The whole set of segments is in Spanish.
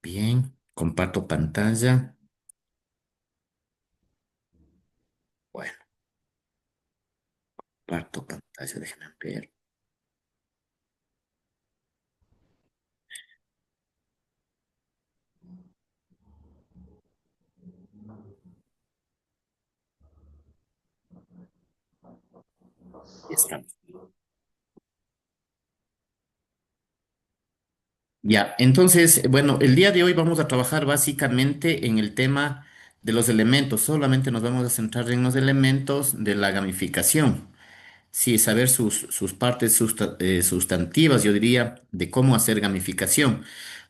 Bien, comparto pantalla. Bueno, comparto pantalla, déjenme ver. Ahí está. Ya, entonces, bueno, el día de hoy vamos a trabajar básicamente en el tema de los elementos. Solamente nos vamos a centrar en los elementos de la gamificación. Sí, saber sus partes sustantivas, yo diría, de cómo hacer gamificación.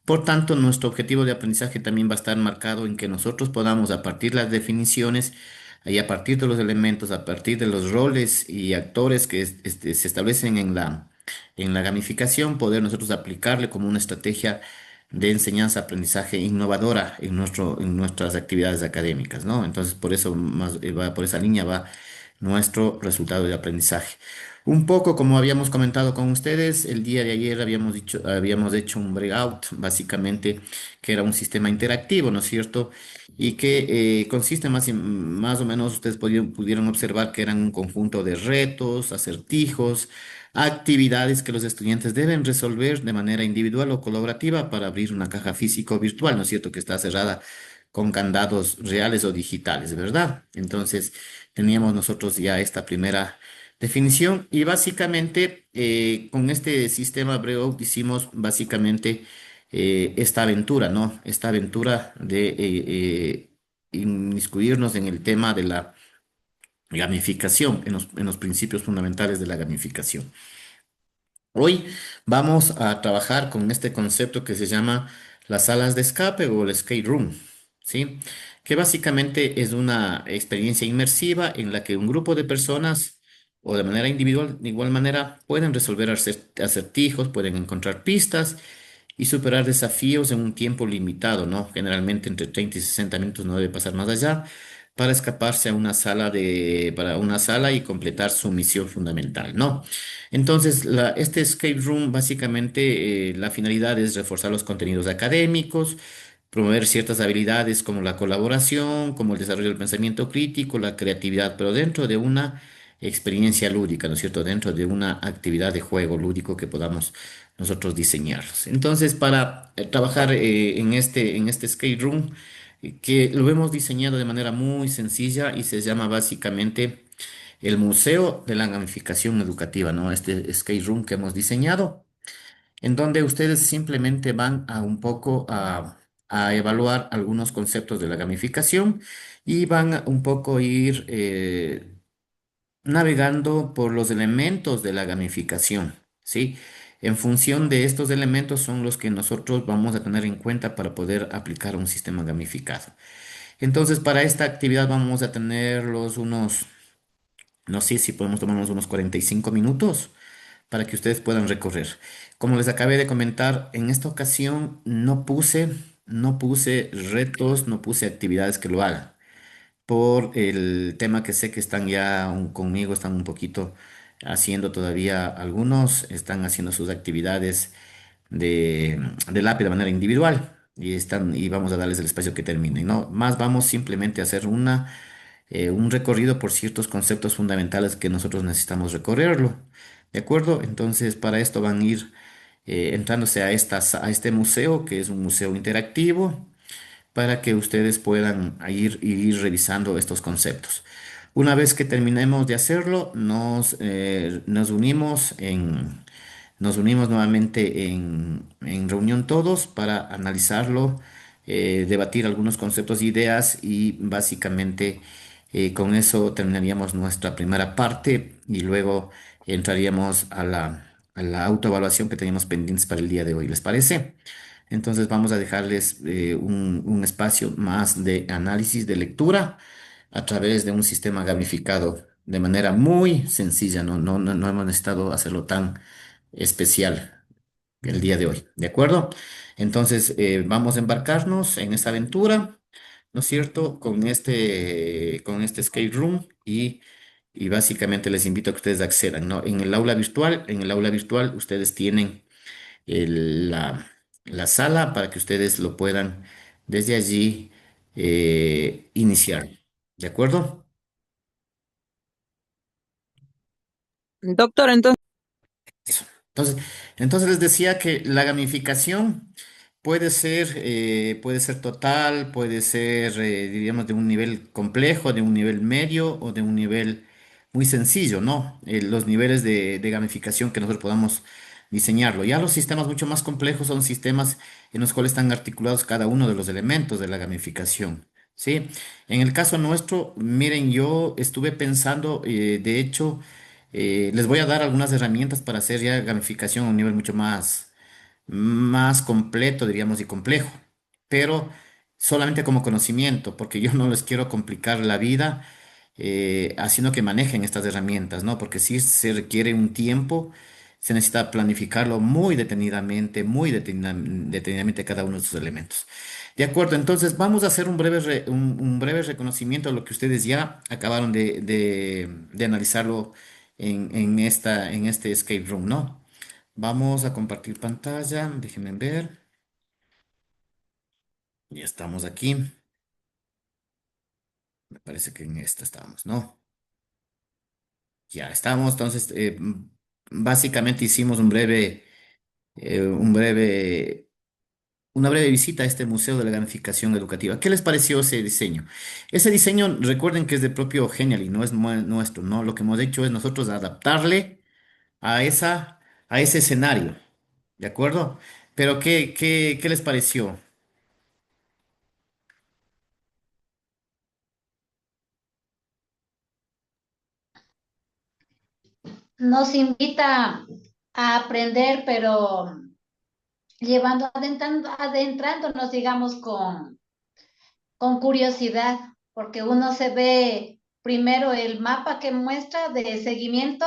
Por tanto, nuestro objetivo de aprendizaje también va a estar marcado en que nosotros podamos, a partir de las definiciones y a partir de los elementos, a partir de los roles y actores que se establecen en la gamificación, poder nosotros aplicarle como una estrategia de enseñanza-aprendizaje innovadora en nuestras actividades académicas, ¿no? Entonces, por eso por esa línea va nuestro resultado de aprendizaje. Un poco como habíamos comentado con ustedes, el día de ayer habíamos hecho un breakout, básicamente, que era un sistema interactivo, ¿no es cierto? Y que consiste más o menos, ustedes pudieron observar que eran un conjunto de retos, acertijos, actividades que los estudiantes deben resolver de manera individual o colaborativa para abrir una caja física o virtual, ¿no es cierto? Que está cerrada con candados reales o digitales, ¿verdad? Entonces, teníamos nosotros ya esta primera definición y básicamente con este sistema Breakout hicimos básicamente esta aventura, ¿no? Esta aventura de inmiscuirnos en el tema de la gamificación, en los principios fundamentales de la gamificación. Hoy vamos a trabajar con este concepto que se llama las salas de escape o el escape room, ¿sí? Que básicamente es una experiencia inmersiva en la que un grupo de personas o de manera individual, de igual manera, pueden resolver acertijos, pueden encontrar pistas y superar desafíos en un tiempo limitado, ¿no? Generalmente entre 30 y 60 minutos no debe pasar más allá para escaparse a para una sala y completar su misión fundamental, ¿no? Entonces, este escape room básicamente la finalidad es reforzar los contenidos académicos, promover ciertas habilidades como la colaboración, como el desarrollo del pensamiento crítico, la creatividad, pero dentro de una experiencia lúdica, ¿no es cierto? Dentro de una actividad de juego lúdico que podamos nosotros diseñarlos. Entonces, para trabajar en este escape room, que lo hemos diseñado de manera muy sencilla y se llama básicamente el Museo de la Gamificación Educativa, ¿no? Este escape room que hemos diseñado, en donde ustedes simplemente van a un poco a evaluar algunos conceptos de la gamificación y van a un poco ir navegando por los elementos de la gamificación, ¿sí? En función de estos elementos son los que nosotros vamos a tener en cuenta para poder aplicar un sistema gamificado. Entonces, para esta actividad vamos a tener no sé si podemos tomarnos unos 45 minutos para que ustedes puedan recorrer. Como les acabé de comentar, en esta ocasión no puse retos, no puse actividades que lo hagan por el tema que sé que están ya conmigo, están un poquito haciendo todavía algunos, están haciendo sus actividades de lápiz de manera individual y vamos a darles el espacio que terminen, ¿no? Más vamos simplemente a hacer un recorrido por ciertos conceptos fundamentales que nosotros necesitamos recorrerlo, ¿de acuerdo? Entonces, para esto van a ir entrándose a este museo, que es un museo interactivo para que ustedes puedan ir revisando estos conceptos. Una vez que terminemos de hacerlo, nos unimos nuevamente en reunión todos para analizarlo, debatir algunos conceptos e ideas y básicamente con eso terminaríamos nuestra primera parte y luego entraríamos a la autoevaluación que teníamos pendientes para el día de hoy. ¿Les parece? Entonces vamos a dejarles un espacio más de análisis de lectura a través de un sistema gamificado de manera muy sencilla. No hemos necesitado hacerlo tan especial el día de hoy. ¿De acuerdo? Entonces vamos a embarcarnos en esta aventura, ¿no es cierto? Con este escape room y básicamente les invito a que ustedes accedan, ¿no? En el aula virtual ustedes tienen la sala para que ustedes lo puedan desde allí iniciar. ¿De acuerdo? Doctor, entonces, Eso. Entonces les decía que la gamificación puede ser total, puede ser, diríamos, de un nivel complejo, de un nivel medio o de un nivel muy sencillo, ¿no? Los niveles de gamificación que nosotros podamos diseñarlo. Ya los sistemas mucho más complejos son sistemas en los cuales están articulados cada uno de los elementos de la gamificación, ¿sí? En el caso nuestro, miren, yo estuve pensando, de hecho, les voy a dar algunas herramientas para hacer ya gamificación a un nivel mucho más completo, diríamos, y complejo, pero solamente como conocimiento, porque yo no les quiero complicar la vida haciendo que manejen estas herramientas, ¿no? Porque sí se requiere un tiempo, se necesita planificarlo detenidamente cada uno de sus elementos. De acuerdo, entonces vamos a hacer un breve reconocimiento de lo que ustedes ya acabaron de analizarlo en este escape room, ¿no? Vamos a compartir pantalla, déjenme ver, ya estamos aquí, me parece que en esta estamos, ¿no? Ya estamos, entonces básicamente hicimos un breve, una breve visita a este Museo de la Gamificación Educativa. ¿Qué les pareció ese diseño? Ese diseño, recuerden que es de propio Genially, no es nuestro, ¿no? Lo que hemos hecho es nosotros adaptarle a a ese escenario, ¿de acuerdo? Pero ¿qué les pareció? Nos invita a aprender, pero adentrándonos, digamos, con curiosidad, porque uno se ve primero el mapa que muestra de seguimiento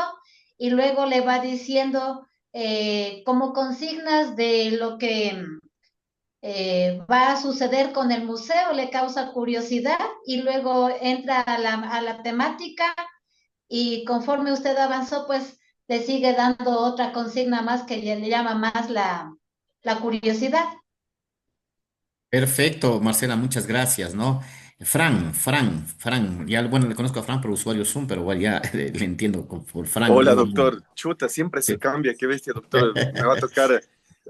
y luego le va diciendo como consignas de lo que va a suceder con el museo, le causa curiosidad y luego entra a la temática y conforme usted avanzó, pues le sigue dando otra consigna más que le llama más la curiosidad. Perfecto, Marcela, muchas gracias, ¿no? Fran, ya, bueno, le conozco a Fran por usuario Zoom, pero bueno, ya le entiendo por Fran, Hola, yo, doctor. Chuta, siempre se sí. cambia. Qué bestia, doctor. Me va a tocar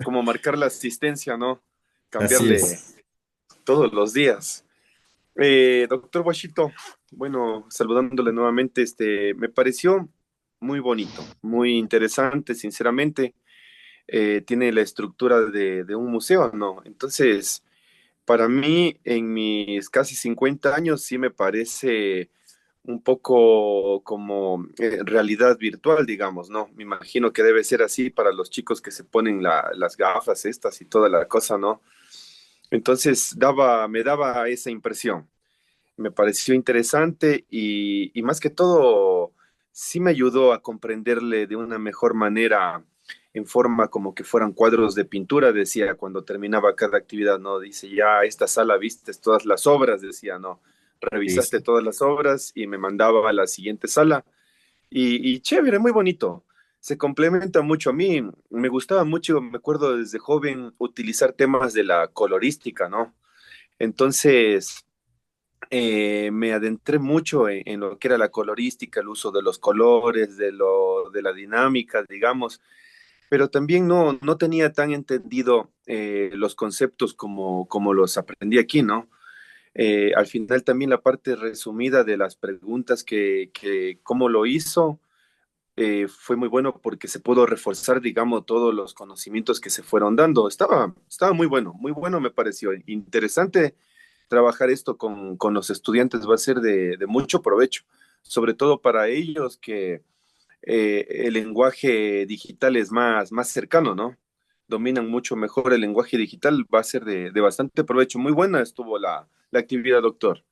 como marcar la asistencia, ¿no? Así Cambiarle es. todos los días. Doctor Washito, bueno, saludándole nuevamente, me pareció muy bonito, muy interesante, sinceramente. Tiene la estructura de un museo, ¿no? Entonces, para mí, en mis casi 50 años, sí me parece un poco como realidad virtual, digamos, ¿no? Me imagino que debe ser así para los chicos que se ponen las gafas estas y toda la cosa, ¿no? Entonces me daba esa impresión. Me pareció interesante y más que todo sí me ayudó a comprenderle de una mejor manera en forma como que fueran cuadros de pintura, decía cuando terminaba cada actividad, ¿no? Dice, ya esta sala viste todas las obras, decía, ¿no? Sí, Revisaste sí. todas las obras y me mandaba a la siguiente sala y chévere, muy bonito. Se complementa mucho. A mí me gustaba mucho, me acuerdo desde joven, utilizar temas de la colorística, ¿no? Entonces, me adentré mucho en lo que era la colorística, el uso de los colores, de la dinámica, digamos, pero también no tenía tan entendido los conceptos como los aprendí aquí, ¿no? Al final también la parte resumida de las preguntas que cómo lo hizo, fue muy bueno porque se pudo reforzar, digamos, todos los conocimientos que se fueron dando. Estaba muy bueno me pareció. Interesante trabajar esto con los estudiantes va a ser de mucho provecho, sobre todo para ellos que el lenguaje digital es más cercano, ¿no? Dominan mucho mejor el lenguaje digital, va a ser de bastante provecho. Muy buena estuvo la actividad, doctor.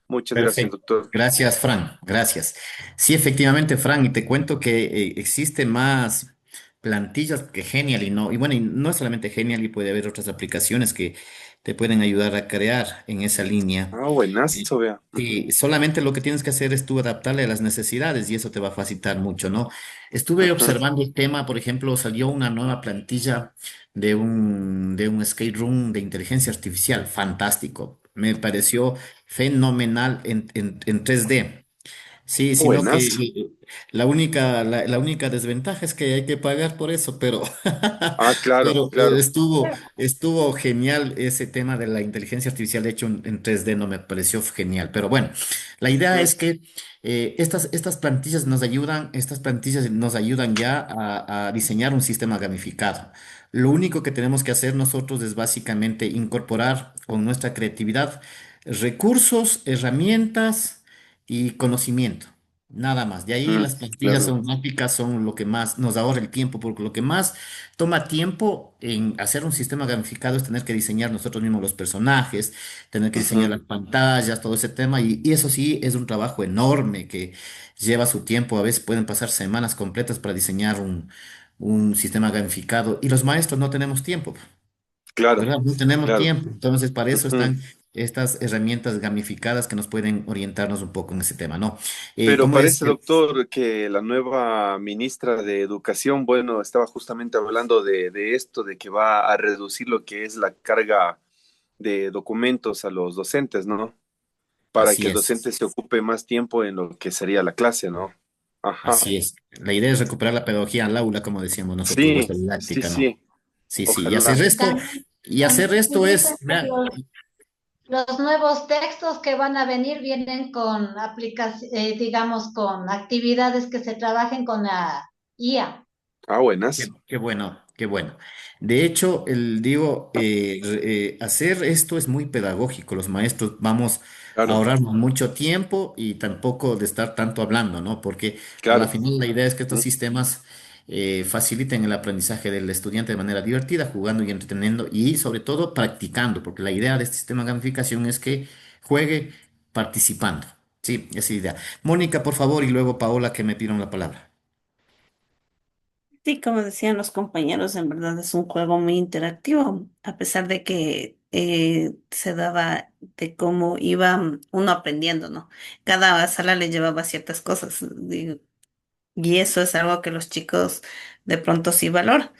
Muchas gracias, Perfecto. doctor. Gracias, Fran. Gracias. Sí, efectivamente, Fran, y te cuento que existe plantillas que Genial y no, y bueno, y no es solamente Genial y puede haber otras aplicaciones que te pueden ayudar a crear en esa línea. Ah, Eh, buenazo, vea. Ujú, Y solamente lo que tienes que hacer es tú adaptarle a las necesidades y eso te va a facilitar mucho, ¿no? Estuve ujú, observando el tema, por ejemplo, salió una nueva plantilla de un skate room de inteligencia artificial, fantástico. Me pareció fenomenal en 3D. Sí, sino que buenazo. la única desventaja es que hay que pagar por eso, pero, Ah, claro, pero claro. estuvo genial ese tema de la inteligencia artificial hecho en 3D, no me pareció genial. Pero bueno, la idea Ujú, es que estas plantillas nos ayudan ya a diseñar un sistema gamificado. Lo único que tenemos que hacer nosotros es básicamente incorporar con nuestra creatividad recursos, herramientas y conocimiento. Nada más. De ahí ujú, las plantillas claro. son gráficas, son lo que más nos ahorra el tiempo, porque lo que más toma tiempo en hacer un sistema gamificado es tener que diseñar nosotros mismos los personajes, tener que diseñar Ujú, las pantallas, todo ese tema, y eso sí es un trabajo enorme que lleva su tiempo. A veces pueden pasar semanas completas para diseñar un sistema gamificado, y los maestros no tenemos tiempo. claro, ¿Verdad? No tenemos claro. tiempo. Entonces, para eso Ujú. están estas herramientas gamificadas que nos pueden orientarnos un poco en ese tema, ¿no? Pero Como parece, decía, doctor, que la nueva ministra de Educación, bueno, estaba justamente hablando de esto, de que va a reducir lo que es la carga de documentos a los docentes, ¿no? Para que así el docente es, se ocupe más tiempo en lo que sería la clase, ¿no? Ajá. así es. La idea es recuperar la pedagogía al aula, como decíamos nosotros, Sí, vuestra sí, didáctica, ¿no? sí. Sí, sí. Ojalá. Y hacer esto Dicen es, que vean, los nuevos textos que van a venir vienen con digamos, con actividades que se trabajen con la IA. Ah, buenas. qué bueno, qué bueno. De hecho, hacer esto es muy pedagógico. Los maestros vamos a Claro, ahorrarnos mucho tiempo y tampoco de estar tanto hablando, ¿no? Porque a la claro. final la idea es que estos Ujú, sistemas faciliten el aprendizaje del estudiante de manera divertida, jugando y entreteniendo y sobre todo practicando, porque la idea de este sistema de gamificación es que juegue participando. Sí, esa es la idea. Mónica, por favor, y luego Paola, que me pidieron la palabra. Sí, como decían los compañeros, en verdad es un juego muy interactivo, a pesar de que se daba de cómo iba uno aprendiendo, ¿no? Cada sala le llevaba ciertas cosas, y eso es algo que los chicos de pronto sí valoran.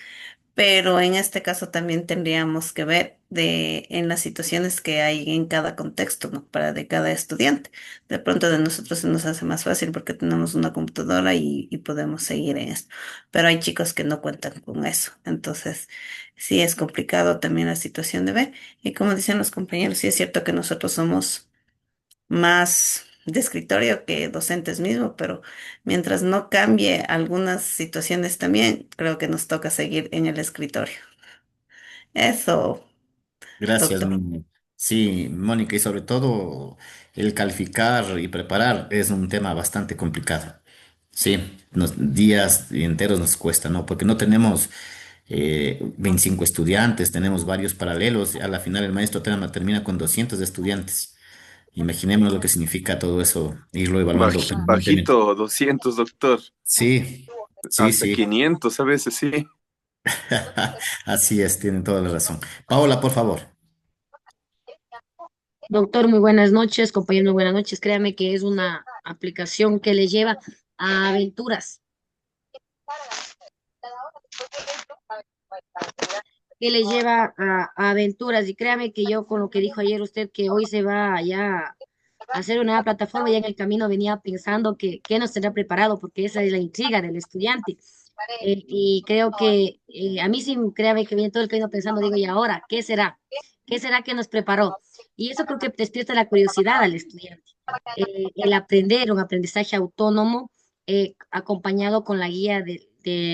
Pero en este caso también tendríamos que ver en las situaciones que hay en cada contexto, ¿no? Para de cada estudiante. De pronto de nosotros se nos hace más fácil porque tenemos una computadora y podemos seguir en esto. Pero hay chicos que no cuentan con eso. Entonces, sí es complicado también la situación de ver. Y como dicen los compañeros, sí es cierto que nosotros somos más de escritorio que docentes mismos, pero mientras no cambie algunas situaciones también, creo que nos toca seguir en el escritorio. Eso, Gracias. doctor. Sí, Mónica, y sobre todo el calificar y preparar es un tema bastante complicado. Sí, días enteros nos cuesta, ¿no? Porque no tenemos 25 estudiantes, tenemos varios paralelos. A la final el maestro termina con 200 estudiantes. Imaginemos lo que significa todo eso, irlo evaluando permanentemente. Bajito, 200, doctor. Sí, sí, Hasta sí. 500 a veces, sí. Así es, tienen toda la razón. Paola, por favor. Doctor, muy buenas noches, compañero, muy buenas noches. Créame que es una aplicación que le lleva a aventuras, que le lleva a aventuras. Y créame que yo con lo que dijo ayer usted, que hoy se va ya a hacer una nueva plataforma, ya en el camino venía pensando que nos tendrá preparado, porque esa es la intriga del estudiante. Y creo que a mí sí, créame que viene todo el camino pensando, digo, ¿y ahora qué será? ¿Qué será que nos preparó? Y eso creo que despierta la curiosidad al estudiante. El aprender, un aprendizaje autónomo, acompañado con la guía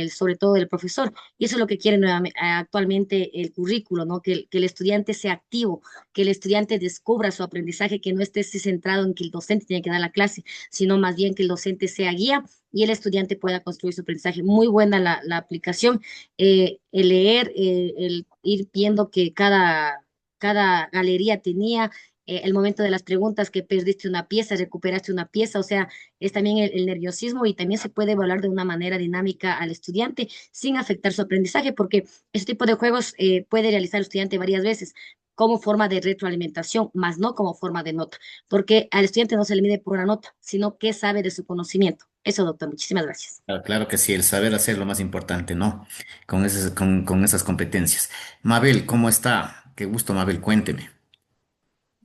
sobre todo del profesor. Y eso es lo que quiere actualmente el currículo, ¿no? Que el estudiante sea activo, que el estudiante descubra su aprendizaje, que no esté centrado en que el docente tiene que dar la clase, sino más bien que el docente sea guía y el estudiante pueda construir su aprendizaje. Muy buena la aplicación, el leer, el ir viendo que cada galería tenía el momento de las preguntas que perdiste una pieza, recuperaste una pieza, o sea, es también el nerviosismo y también se puede evaluar de una manera dinámica al estudiante sin afectar su aprendizaje, porque este tipo de juegos puede realizar el estudiante varias veces como forma de retroalimentación, más no como forma de nota, porque al estudiante no se le mide por una nota, sino qué sabe de su conocimiento. Eso, doctor, muchísimas gracias. Claro, claro que sí, el saber hacer es lo más importante, ¿no? Con esas competencias. Mabel, ¿cómo está? Qué gusto, Mabel, cuénteme.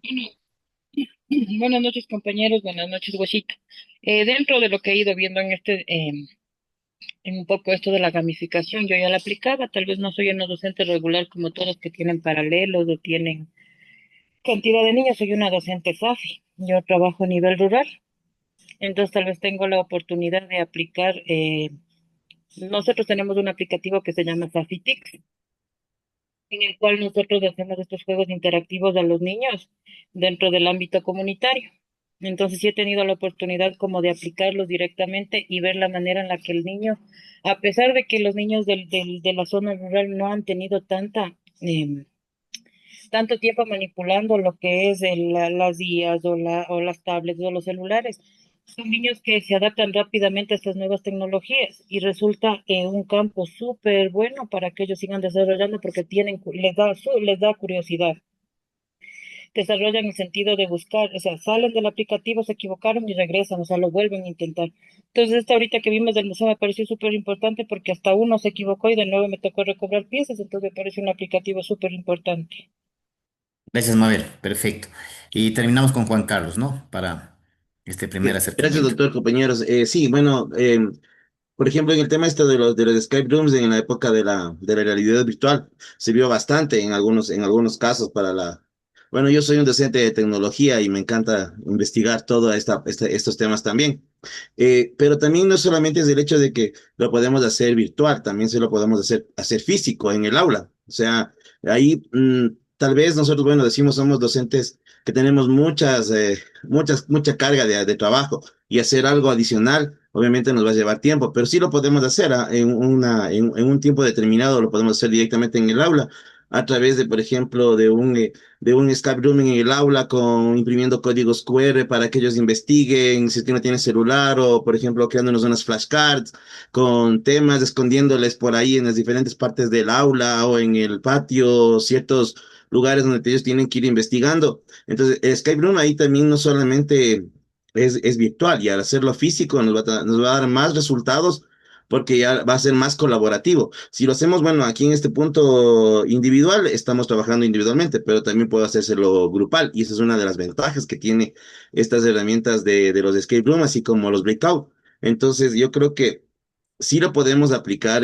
Bueno, buenas noches, compañeros. Buenas noches, Huesito. Dentro de lo que he ido viendo en un poco esto de la gamificación, yo ya la aplicaba. Tal vez no soy una docente regular como todos que tienen paralelos o tienen cantidad de niños. Soy una docente SAFI. Yo trabajo a nivel rural. Entonces, tal vez tengo la oportunidad de aplicar. Nosotros tenemos un aplicativo que se llama SAFITIX, en el cual nosotros hacemos estos juegos interactivos a los niños dentro del ámbito comunitario. Entonces sí he tenido la oportunidad como de aplicarlos directamente y ver la manera en la que el niño, a pesar de que los niños de la zona rural no han tenido tanto tiempo manipulando lo que es las IAs o las tablets o los celulares, son niños que se adaptan rápidamente a estas nuevas tecnologías y resulta un campo súper bueno para que ellos sigan desarrollando porque les da curiosidad. Desarrollan el sentido de buscar, o sea, salen del aplicativo, se equivocaron y regresan, o sea, lo vuelven a intentar. Entonces, esta ahorita que vimos del museo me pareció súper importante porque hasta uno se equivocó y de nuevo me tocó recobrar piezas, entonces me parece un aplicativo súper importante. Gracias, Mabel, perfecto. Y terminamos con Juan Carlos, ¿no? Para este primer Gracias, acercamiento. doctor, compañeros. Sí, bueno, por ejemplo, en el tema este de los escape rooms en la época de la realidad virtual, sirvió bastante en algunos casos para la... Bueno, yo soy un docente de tecnología y me encanta investigar todo estos temas también. Pero también no solamente es el hecho de que lo podemos hacer virtual, también se lo podemos hacer físico en el aula. O sea, ahí tal vez nosotros, bueno, decimos somos docentes que tenemos mucha carga de trabajo y hacer algo adicional, obviamente nos va a llevar tiempo, pero sí lo podemos hacer en un tiempo determinado, lo podemos hacer directamente en el aula a través de, por ejemplo, de un escape room en el aula con imprimiendo códigos QR para que ellos investiguen, si es que no tienen celular o, por ejemplo, creándonos unas flashcards con temas, escondiéndoles por ahí en las diferentes partes del aula o en el patio, ciertos lugares donde ellos tienen que ir investigando. Entonces, el escape room ahí también no solamente es virtual y al hacerlo físico nos va a dar más resultados porque ya va a ser más colaborativo. Si lo hacemos, bueno, aquí en este punto individual, estamos trabajando individualmente, pero también puede hacérselo grupal y esa es una de las ventajas que tiene estas herramientas de los escape room, así como los breakout. Entonces, yo creo que sí lo podemos aplicar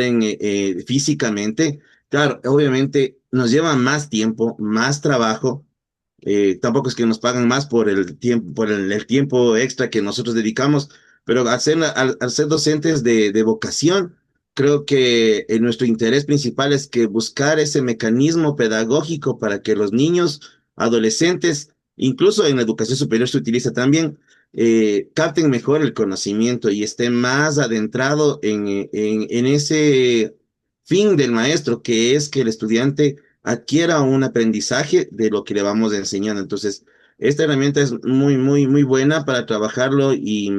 físicamente. Claro, obviamente nos lleva más tiempo, más trabajo. Tampoco es que nos pagan más por el tiempo, el tiempo extra que nosotros dedicamos, pero al ser docentes de vocación, creo que nuestro interés principal es que buscar ese mecanismo pedagógico para que los niños, adolescentes, incluso en la educación superior se utiliza también, capten mejor el conocimiento y estén más adentrado en ese fin del maestro, que es que el estudiante adquiera un aprendizaje de lo que le vamos enseñando. Entonces, esta herramienta es muy buena para trabajarlo y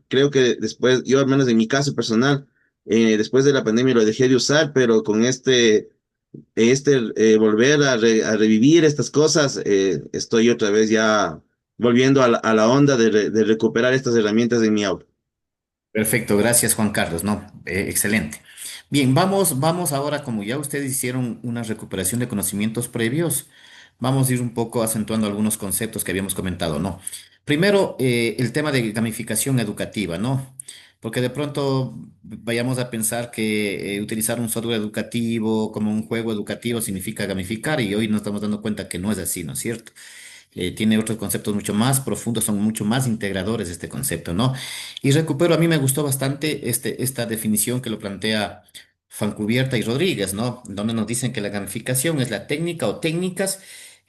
creo que después, yo al menos en mi caso personal, después de la pandemia lo dejé de usar, pero con volver a revivir estas cosas, estoy otra vez ya volviendo a la onda de recuperar estas herramientas en mi aula. Perfecto, gracias Juan Carlos, no, excelente. Bien, vamos ahora, como ya ustedes hicieron una recuperación de conocimientos previos, vamos a ir un poco acentuando algunos conceptos que habíamos comentado, ¿no? Primero, el tema de gamificación educativa, ¿no? Porque de pronto vayamos a pensar que utilizar un software educativo como un juego educativo significa gamificar y hoy nos estamos dando cuenta que no es así, ¿no es cierto? Tiene otros conceptos mucho más profundos, son mucho más integradores este concepto, ¿no? Y recupero, a mí me gustó bastante esta definición que lo plantea Fancubierta y Rodríguez, ¿no? Donde nos dicen que la gamificación es la técnica o técnicas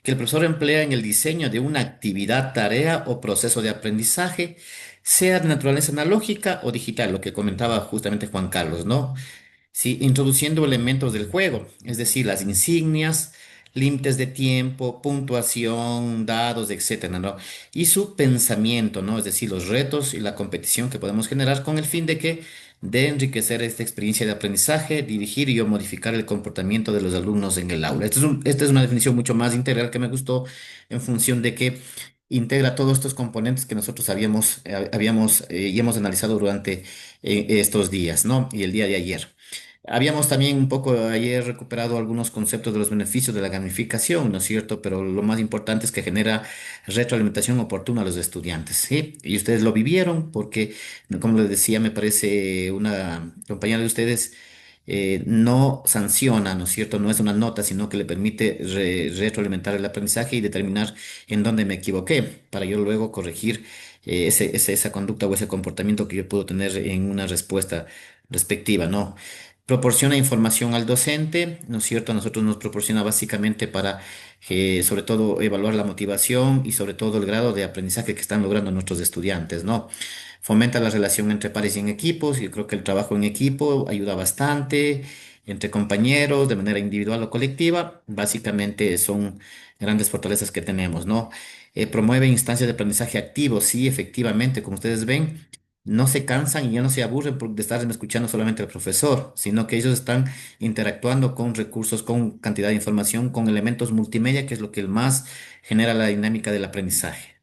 que el profesor emplea en el diseño de una actividad, tarea o proceso de aprendizaje, sea de naturaleza analógica o digital, lo que comentaba justamente Juan Carlos, ¿no? Sí, introduciendo elementos del juego, es decir, las insignias, límites de tiempo, puntuación, dados, etcétera, ¿no? Y su pensamiento, ¿no? Es decir, los retos y la competición que podemos generar con el fin de que de enriquecer esta experiencia de aprendizaje, dirigir y o modificar el comportamiento de los alumnos en el aula. Esta es una definición mucho más integral que me gustó en función de que integra todos estos componentes que nosotros habíamos y hemos analizado durante estos días, ¿no? Y el día de ayer. Habíamos también un poco ayer recuperado algunos conceptos de los beneficios de la gamificación, ¿no es cierto? Pero lo más importante es que genera retroalimentación oportuna a los estudiantes, ¿sí? Y ustedes lo vivieron porque, como les decía, me parece una compañera de ustedes no sanciona, ¿no es cierto? No es una nota, sino que le permite retroalimentar el aprendizaje y determinar en dónde me equivoqué para yo luego corregir esa conducta o ese comportamiento que yo puedo tener en una respuesta respectiva, ¿no? Proporciona información al docente, ¿no es cierto? A nosotros nos proporciona básicamente para, sobre todo, evaluar la motivación y sobre todo el grado de aprendizaje que están logrando nuestros estudiantes, ¿no? Fomenta la relación entre pares y en equipos. Yo creo que el trabajo en equipo ayuda bastante, entre compañeros, de manera individual o colectiva. Básicamente son grandes fortalezas que tenemos, ¿no? Promueve instancias de aprendizaje activo, sí, efectivamente, como ustedes ven no se cansan y ya no se aburren de estar escuchando solamente al profesor, sino que ellos están interactuando con recursos, con cantidad de información, con elementos multimedia, que es lo que más genera la dinámica del aprendizaje.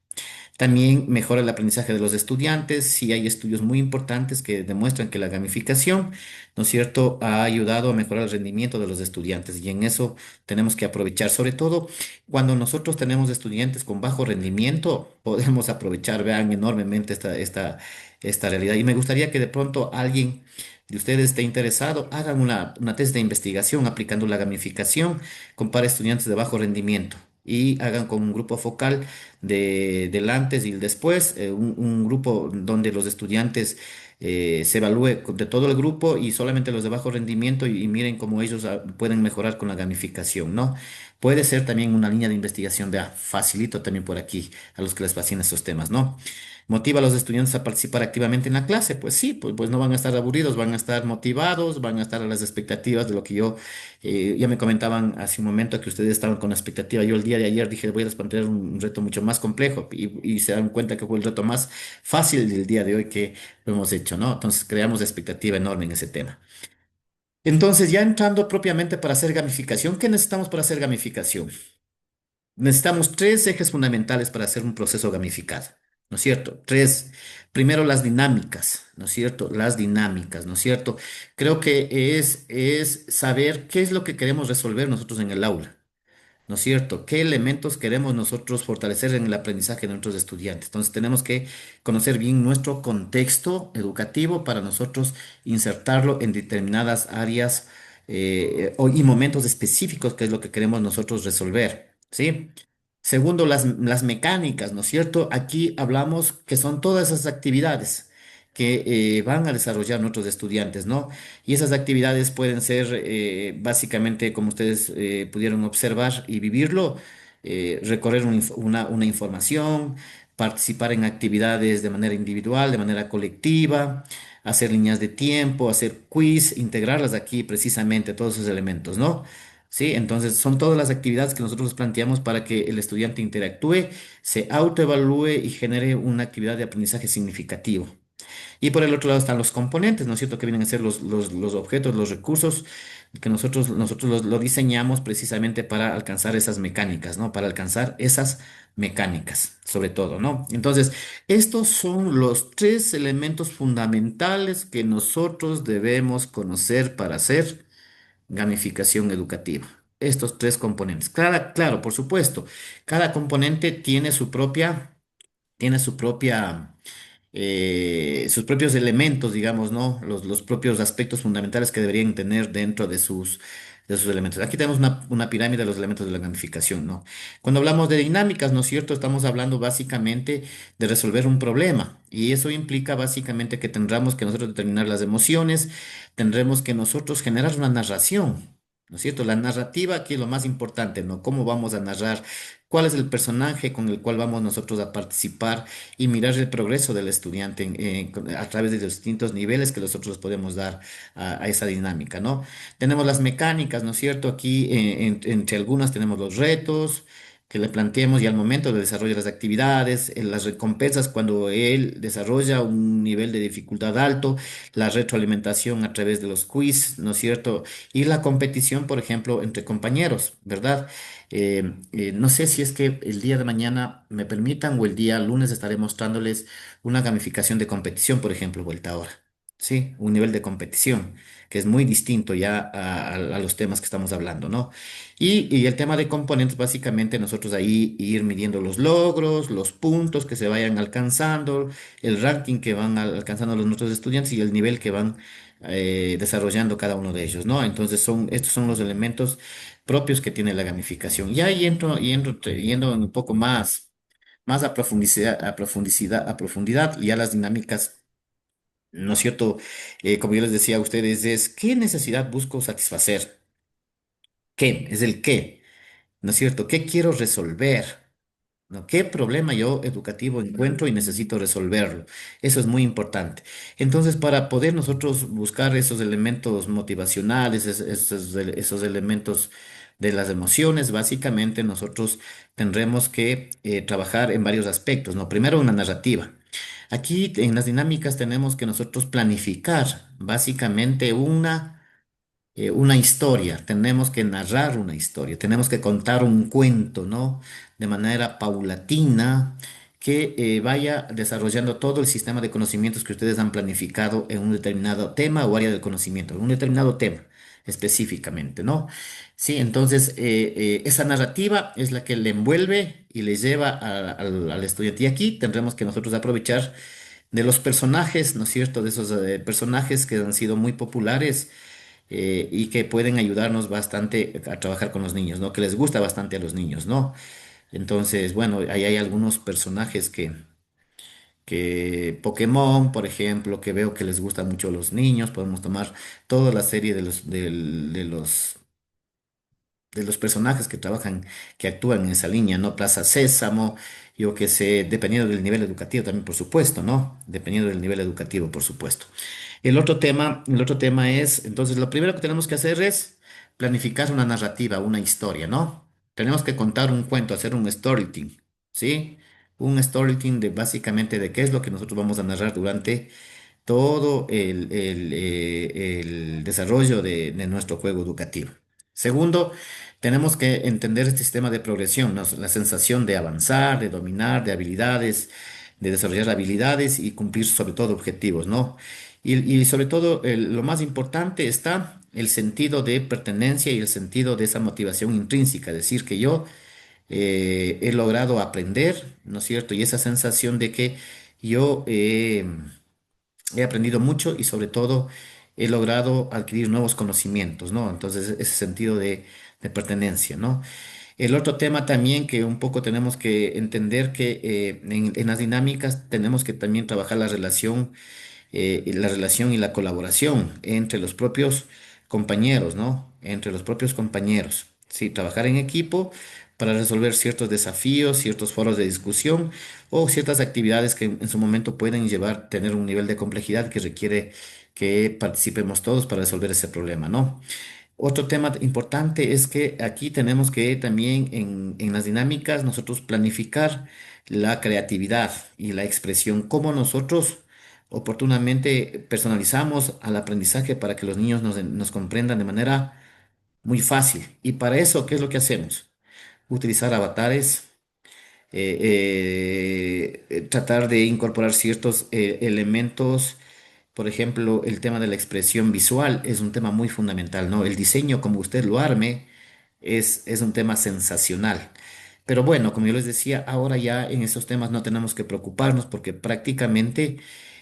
También mejora el aprendizaje de los estudiantes. Sí hay estudios muy importantes que demuestran que la gamificación, ¿no es cierto?, ha ayudado a mejorar el rendimiento de los estudiantes y en eso tenemos que aprovechar, sobre todo cuando nosotros tenemos estudiantes con bajo rendimiento, podemos aprovechar, vean, enormemente esta realidad. Y me gustaría que de pronto alguien de ustedes esté interesado, hagan una tesis de investigación aplicando la gamificación, compara estudiantes de bajo rendimiento y hagan con un grupo focal del antes y el después, un grupo donde los estudiantes se evalúe de todo el grupo y solamente los de bajo rendimiento y miren cómo ellos pueden mejorar con la gamificación, ¿no? Puede ser también una línea de investigación, vea, facilito también por aquí a los que les fascinan estos temas, ¿no? Motiva a los estudiantes a participar activamente en la clase, pues sí, pues no van a estar aburridos, van a estar motivados, van a estar a las expectativas de lo que yo, ya me comentaban hace un momento que ustedes estaban con la expectativa. Yo el día de ayer dije, voy a plantear un reto mucho más complejo y se dan cuenta que fue el reto más fácil del día de hoy que lo hemos hecho, ¿no? Entonces creamos expectativa enorme en ese tema. Entonces, ya entrando propiamente para hacer gamificación, ¿qué necesitamos para hacer gamificación? Necesitamos tres ejes fundamentales para hacer un proceso gamificado, ¿no es cierto? Tres. Primero, las dinámicas, ¿no es cierto? Las dinámicas, ¿no es cierto? Creo que es saber qué es lo que queremos resolver nosotros en el aula. ¿No es cierto? ¿Qué elementos queremos nosotros fortalecer en el aprendizaje de nuestros estudiantes? Entonces tenemos que conocer bien nuestro contexto educativo para nosotros insertarlo en determinadas áreas y momentos específicos, que es lo que queremos nosotros resolver, ¿sí? Segundo, las mecánicas, ¿no es cierto? Aquí hablamos que son todas esas actividades que van a desarrollar nuestros estudiantes, ¿no? Y esas actividades pueden ser básicamente, como ustedes pudieron observar y vivirlo, recorrer una información, participar en actividades de manera individual, de manera colectiva, hacer líneas de tiempo, hacer quiz, integrarlas aquí precisamente, todos esos elementos, ¿no? Sí, entonces son todas las actividades que nosotros planteamos para que el estudiante interactúe, se autoevalúe y genere una actividad de aprendizaje significativo. Y por el otro lado están los componentes, ¿no es cierto? Que vienen a ser los objetos, los recursos que nosotros lo diseñamos precisamente para alcanzar esas mecánicas, ¿no? Para alcanzar esas mecánicas, sobre todo, ¿no? Entonces, estos son los tres elementos fundamentales que nosotros debemos conocer para hacer gamificación educativa. Estos tres componentes. Claro, por supuesto, cada componente tiene su propia sus propios elementos, digamos, ¿no? Los propios aspectos fundamentales que deberían tener dentro de sus elementos. Aquí tenemos una pirámide de los elementos de la gamificación, ¿no? Cuando hablamos de dinámicas, ¿no es cierto? Estamos hablando básicamente de resolver un problema y eso implica básicamente que tendremos que nosotros determinar las emociones, tendremos que nosotros generar una narración. ¿no es cierto? La narrativa aquí es lo más importante, ¿no? ¿Cómo vamos a narrar? ¿Cuál es el personaje con el cual vamos nosotros a participar y mirar el progreso del estudiante a través de los distintos niveles que nosotros podemos dar a esa dinámica, ¿no? Tenemos las mecánicas, ¿no es cierto? Aquí, entre algunas tenemos los retos que le planteemos y al momento de desarrollo de las actividades, las recompensas cuando él desarrolla un nivel de dificultad alto, la retroalimentación a través de los quiz, ¿no es cierto? Y la competición, por ejemplo, entre compañeros, ¿verdad? No sé si es que el día de mañana me permitan o el día lunes estaré mostrándoles una gamificación de competición, por ejemplo, vuelta ahora. Sí, un nivel de competición que es muy distinto ya a los temas que estamos hablando, ¿no? Y el tema de componentes, básicamente nosotros ahí ir midiendo los logros, los puntos que se vayan alcanzando, el ranking que van alcanzando los nuestros estudiantes y el nivel que van desarrollando cada uno de ellos, ¿no? Entonces estos son los elementos propios que tiene la gamificación. Ya ahí yendo un poco más a profundidad, ya las dinámicas. ¿No es cierto? Como yo les decía a ustedes, es ¿qué necesidad busco satisfacer? ¿Qué? Es el qué, ¿no es cierto? ¿Qué quiero resolver? ¿No? ¿Qué problema yo educativo encuentro y necesito resolverlo? Eso es muy importante. Entonces, para poder nosotros buscar esos elementos motivacionales, esos elementos de las emociones, básicamente nosotros tendremos que trabajar en varios aspectos, ¿no? Primero, una narrativa. Aquí en las dinámicas tenemos que nosotros planificar básicamente una historia, tenemos que narrar una historia, tenemos que contar un cuento, ¿no? De manera paulatina, que vaya desarrollando todo el sistema de conocimientos que ustedes han planificado en un determinado tema o área del conocimiento, en un determinado tema específicamente, ¿no? Sí, entonces esa narrativa es la que le envuelve y le lleva al estudiante. Y aquí tendremos que nosotros aprovechar de los personajes, ¿no es cierto? De esos personajes que han sido muy populares y que pueden ayudarnos bastante a trabajar con los niños, ¿no? Que les gusta bastante a los niños, ¿no? Entonces, bueno, ahí hay algunos personajes que Pokémon, por ejemplo, que veo que les gusta mucho a los niños, podemos tomar toda la serie de los personajes que trabajan, que actúan en esa línea, ¿no? Plaza Sésamo, yo que sé, dependiendo del nivel educativo también, por supuesto, ¿no? Dependiendo del nivel educativo, por supuesto. El otro tema es, entonces, lo primero que tenemos que hacer es planificar una narrativa, una historia, ¿no? Tenemos que contar un cuento, hacer un storytelling, ¿sí? Un storytelling de básicamente de qué es lo que nosotros vamos a narrar durante todo el desarrollo de nuestro juego educativo. Segundo, tenemos que entender este sistema de progresión, ¿no? La sensación de avanzar, de dominar, de habilidades, de desarrollar habilidades y cumplir sobre todo objetivos, ¿no? Y sobre todo, lo más importante está el sentido de pertenencia y el sentido de esa motivación intrínseca, es decir, que yo he logrado aprender, ¿no es cierto? Y esa sensación de que yo he aprendido mucho y sobre todo he logrado adquirir nuevos conocimientos, ¿no? Entonces, ese sentido de pertenencia, ¿no? El otro tema también que un poco tenemos que entender que en las dinámicas tenemos que también trabajar la relación y la colaboración entre los propios compañeros, ¿no? Entre los propios compañeros. Sí, trabajar en equipo para resolver ciertos desafíos, ciertos foros de discusión o ciertas actividades que en su momento pueden tener un nivel de complejidad que requiere que participemos todos para resolver ese problema, ¿no? Otro tema importante es que aquí tenemos que también en las dinámicas nosotros planificar la creatividad y la expresión, cómo nosotros oportunamente personalizamos al aprendizaje para que los niños nos comprendan de manera muy fácil. Y para eso, ¿qué es lo que hacemos? Utilizar avatares, tratar de incorporar ciertos elementos. Por ejemplo, el tema de la expresión visual es un tema muy fundamental, ¿no? El diseño, como usted lo arme, es un tema sensacional. Pero bueno, como yo les decía, ahora ya en esos temas no tenemos que preocuparnos porque prácticamente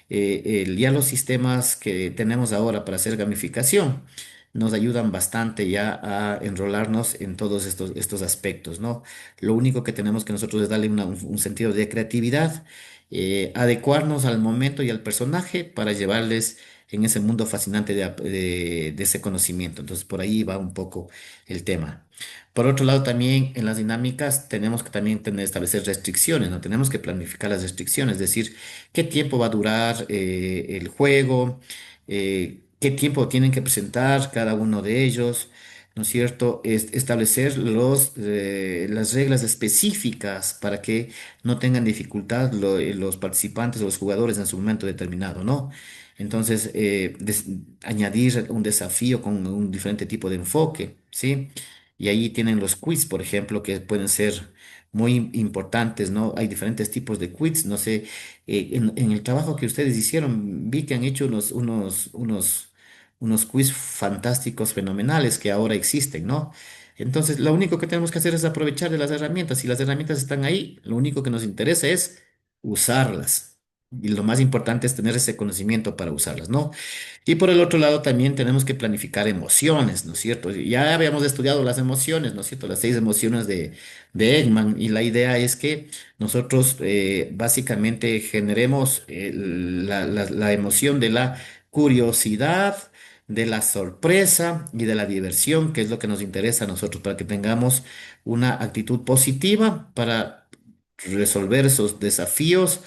ya los sistemas que tenemos ahora para hacer gamificación nos ayudan bastante ya a enrolarnos en todos estos aspectos, ¿no? Lo único que tenemos que nosotros es darle un sentido de creatividad, adecuarnos al momento y al personaje para llevarles en ese mundo fascinante de ese conocimiento. Entonces, por ahí va un poco el tema. Por otro lado, también en las dinámicas tenemos que también establecer restricciones, ¿no? Tenemos que planificar las restricciones, es decir, qué tiempo va a durar el juego, qué tiempo tienen que presentar cada uno de ellos, ¿no es cierto? Establecer las reglas específicas para que no tengan dificultad los participantes o los jugadores en su momento determinado, ¿no? Entonces, añadir un desafío con un diferente tipo de enfoque, ¿sí? Y ahí tienen los quiz, por ejemplo, que pueden ser muy importantes, ¿no? Hay diferentes tipos de quiz, no sé, en el trabajo que ustedes hicieron, vi que han hecho unos quiz fantásticos, fenomenales que ahora existen, ¿no? Entonces, lo único que tenemos que hacer es aprovechar de las herramientas. Si las herramientas están ahí, lo único que nos interesa es usarlas. Y lo más importante es tener ese conocimiento para usarlas, ¿no? Y por el otro lado también tenemos que planificar emociones, ¿no es cierto? Ya habíamos estudiado las emociones, ¿no es cierto? Las 6 emociones de Eggman y la idea es que nosotros básicamente generemos la emoción de la curiosidad, de la sorpresa y de la diversión, que es lo que nos interesa a nosotros, para que tengamos una actitud positiva para resolver esos desafíos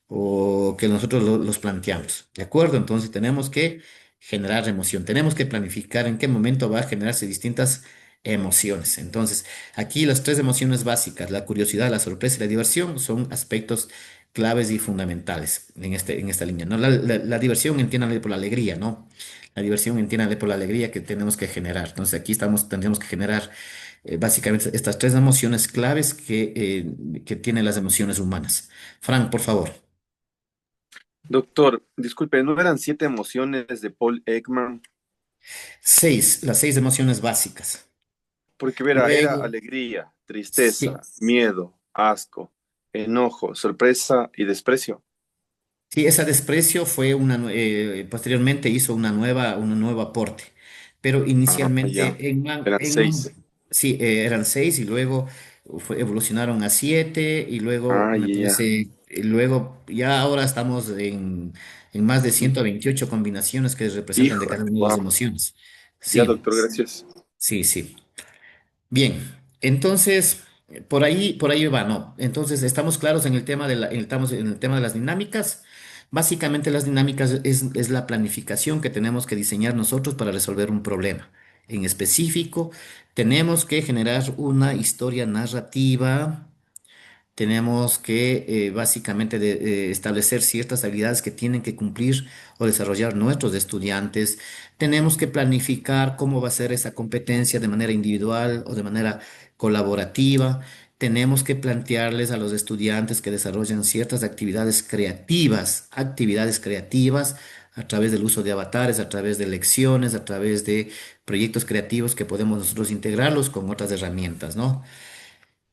o que nosotros los planteamos. ¿De acuerdo? Entonces tenemos que generar emoción, tenemos que planificar en qué momento va a generarse distintas emociones. Entonces, aquí las 3 emociones básicas, la curiosidad, la sorpresa y la diversión, son aspectos claves y fundamentales en esta línea, ¿no? La diversión, entiéndale por la alegría, ¿no? La diversión, entiéndale por la alegría que tenemos que generar. Entonces, aquí tendríamos que generar básicamente estas 3 emociones claves que tienen las emociones humanas. Frank, por favor. Doctor, disculpe, ¿no eran 7 emociones de Paul Ekman? Las 6 emociones básicas. Porque verá, era Luego, alegría, tristeza, sí, miedo, asco, enojo, sorpresa y desprecio. sí, esa desprecio fue posteriormente hizo un nuevo aporte, pero Ah, ya. inicialmente Eran seis. sí, eran 6 y luego evolucionaron a 7 y luego Ah, me ya. parece, luego ya ahora estamos en más de 128 combinaciones que representan de Hijo, cada una de las wow. emociones. Ya, Sí, doctor, gracias. sí, sí. Bien, entonces, por ahí va, ¿no? Entonces, estamos claros en el tema estamos en el tema de las dinámicas. Básicamente, las dinámicas es la planificación que tenemos que diseñar nosotros para resolver un problema. En específico, tenemos que generar una historia narrativa, tenemos que básicamente establecer ciertas habilidades que tienen que cumplir o desarrollar nuestros estudiantes. Tenemos que planificar cómo va a ser esa competencia de manera individual o de manera colaborativa. Tenemos que plantearles a los estudiantes que desarrollen ciertas actividades creativas a través del uso de avatares, a través de lecciones, a través de proyectos creativos que podemos nosotros integrarlos con otras herramientas, ¿no?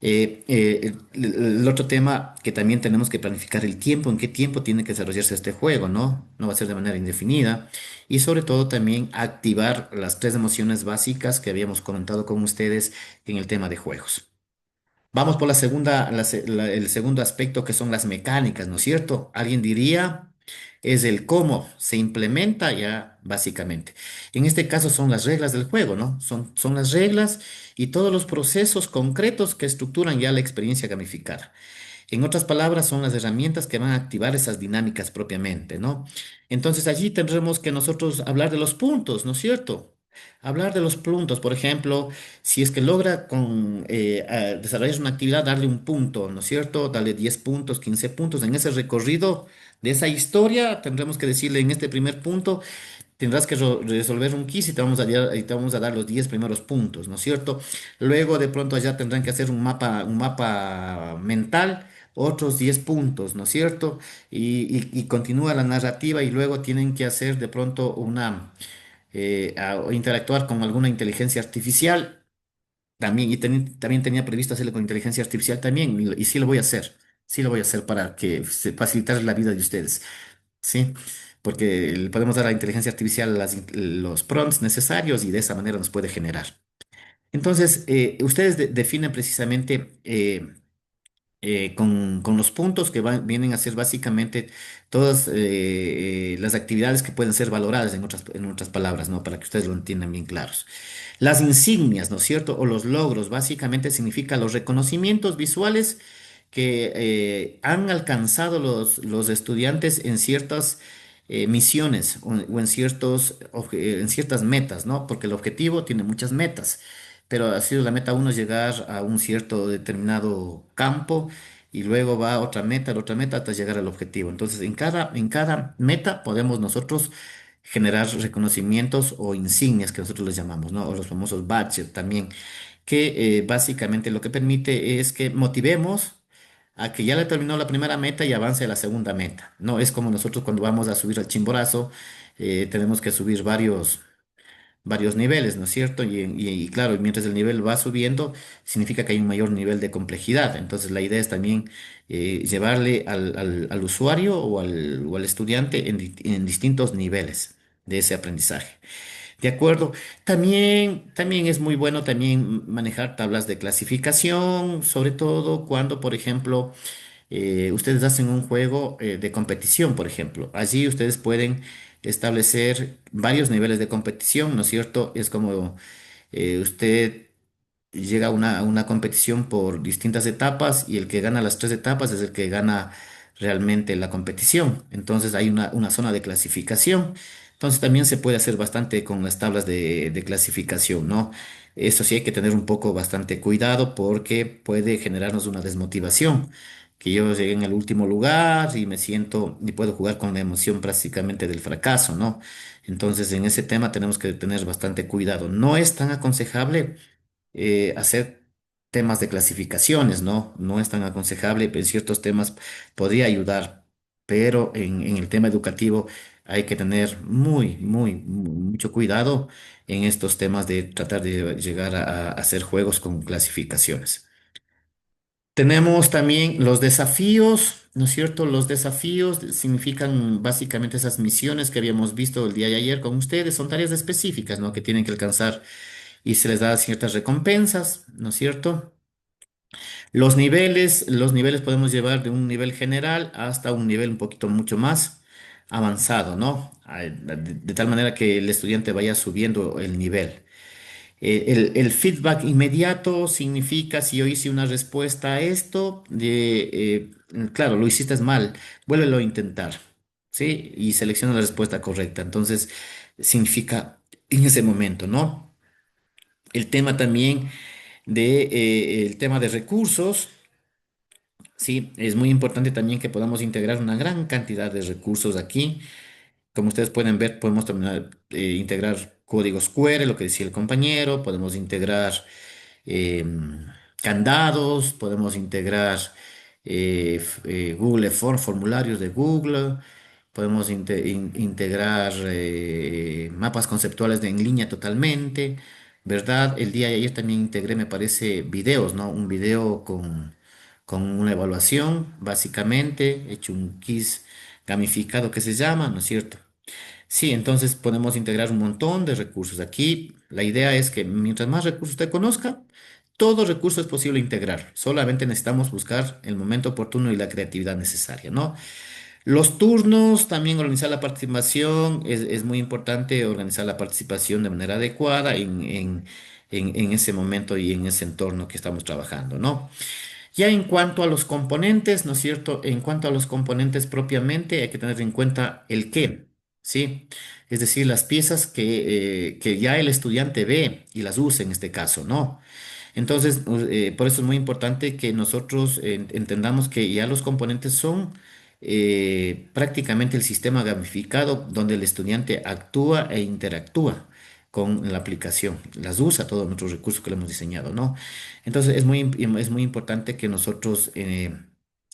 El otro tema que también tenemos que planificar el tiempo, en qué tiempo tiene que desarrollarse este juego, ¿no? No va a ser de manera indefinida. Y sobre todo también activar las 3 emociones básicas que habíamos comentado con ustedes en el tema de juegos. Vamos por el segundo aspecto que son las mecánicas, ¿no es cierto? Alguien diría, es el cómo se implementa ya básicamente. En este caso son las reglas del juego, ¿no? Son las reglas y todos los procesos concretos que estructuran ya la experiencia gamificada. En otras palabras, son las herramientas que van a activar esas dinámicas propiamente, ¿no? Entonces allí tendremos que nosotros hablar de los puntos, ¿no es cierto? Hablar de los puntos, por ejemplo, si es que logra desarrollar una actividad, darle un punto, ¿no es cierto? Darle 10 puntos, 15 puntos. En ese recorrido de esa historia, tendremos que decirle en este primer punto, tendrás que resolver un quiz y te vamos a dar los 10 primeros puntos, ¿no es cierto? Luego de pronto allá tendrán que hacer un mapa mental, otros 10 puntos, ¿no es cierto? Y continúa la narrativa y luego tienen que hacer de pronto o interactuar con alguna inteligencia artificial también, y también tenía previsto hacerlo con inteligencia artificial también, y sí lo voy a hacer para facilitar la vida de ustedes. Sí, porque le podemos dar a la inteligencia artificial los prompts necesarios y de esa manera nos puede generar. Entonces, ustedes definen precisamente con los puntos que vienen a ser básicamente todas las actividades que pueden ser valoradas en otras palabras, ¿no? Para que ustedes lo entiendan bien claros. Las insignias, ¿no es cierto? O los logros, básicamente significa los reconocimientos visuales que han alcanzado los estudiantes en ciertas misiones o en en ciertas metas, ¿no? Porque el objetivo tiene muchas metas, pero ha sido la meta uno llegar a un cierto determinado campo y luego va a otra meta hasta llegar al objetivo. Entonces, en cada meta podemos nosotros generar reconocimientos o insignias que nosotros les llamamos, ¿no? O los famosos badges también, que básicamente lo que permite es que motivemos a que ya le terminó la primera meta y avance a la segunda meta. No es como nosotros cuando vamos a subir al Chimborazo, tenemos que subir varios niveles, ¿no es cierto? Y claro, mientras el nivel va subiendo, significa que hay un mayor nivel de complejidad. Entonces, la idea es también llevarle al usuario o al estudiante en distintos niveles de ese aprendizaje. De acuerdo. También es muy bueno también manejar tablas de clasificación, sobre todo cuando, por ejemplo, ustedes hacen un juego de competición, por ejemplo. Allí ustedes pueden establecer varios niveles de competición, ¿no es cierto? Es como usted llega a una competición por distintas etapas y el que gana las tres etapas es el que gana realmente la competición. Entonces hay una zona de clasificación. Entonces también se puede hacer bastante con las tablas de clasificación, ¿no? Eso sí hay que tener un poco bastante cuidado porque puede generarnos una desmotivación. Que yo llegué en el último lugar y me siento y puedo jugar con la emoción prácticamente del fracaso, ¿no? Entonces en ese tema tenemos que tener bastante cuidado. No es tan aconsejable hacer temas de clasificaciones, ¿no? No es tan aconsejable, en ciertos temas podría ayudar, pero en el tema educativo hay que tener mucho cuidado en estos temas de tratar de llegar a hacer juegos con clasificaciones. Tenemos también los desafíos, ¿no es cierto? Los desafíos significan básicamente esas misiones que habíamos visto el día de ayer con ustedes, son tareas específicas, ¿no? Que tienen que alcanzar y se les da ciertas recompensas, ¿no es cierto? Los niveles podemos llevar de un nivel general hasta un nivel un poquito mucho más avanzado, ¿no? De tal manera que el estudiante vaya subiendo el nivel. El feedback inmediato significa si yo hice una respuesta a esto, claro, lo hiciste mal, vuélvelo a intentar, ¿sí? Y selecciona la respuesta correcta. Entonces, significa en ese momento, ¿no? El tema también el tema de recursos, sí, es muy importante también que podamos integrar una gran cantidad de recursos aquí. Como ustedes pueden ver, podemos también integrar códigos QR, lo que decía el compañero, podemos integrar candados, podemos integrar Google formularios de Google, podemos integrar mapas conceptuales en línea totalmente, ¿verdad? El día de ayer también integré, me parece, videos, ¿no? Un video con una evaluación, básicamente, hecho un quiz gamificado que se llama, ¿no es cierto? Sí, entonces podemos integrar un montón de recursos. Aquí la idea es que mientras más recursos usted conozca, todo recurso es posible integrar. Solamente necesitamos buscar el momento oportuno y la creatividad necesaria, ¿no? Los turnos, también organizar la participación, es muy importante organizar la participación de manera adecuada en ese momento y en ese entorno que estamos trabajando, ¿no? Ya en cuanto a los componentes, ¿no es cierto? En cuanto a los componentes propiamente, hay que tener en cuenta el qué, ¿sí? Es decir, las piezas que ya el estudiante ve y las usa en este caso, ¿no? Entonces, por eso es muy importante que nosotros entendamos que ya los componentes son prácticamente el sistema gamificado donde el estudiante actúa e interactúa con la aplicación, las usa todos nuestros recursos que le hemos diseñado, ¿no? Entonces, es muy importante que nosotros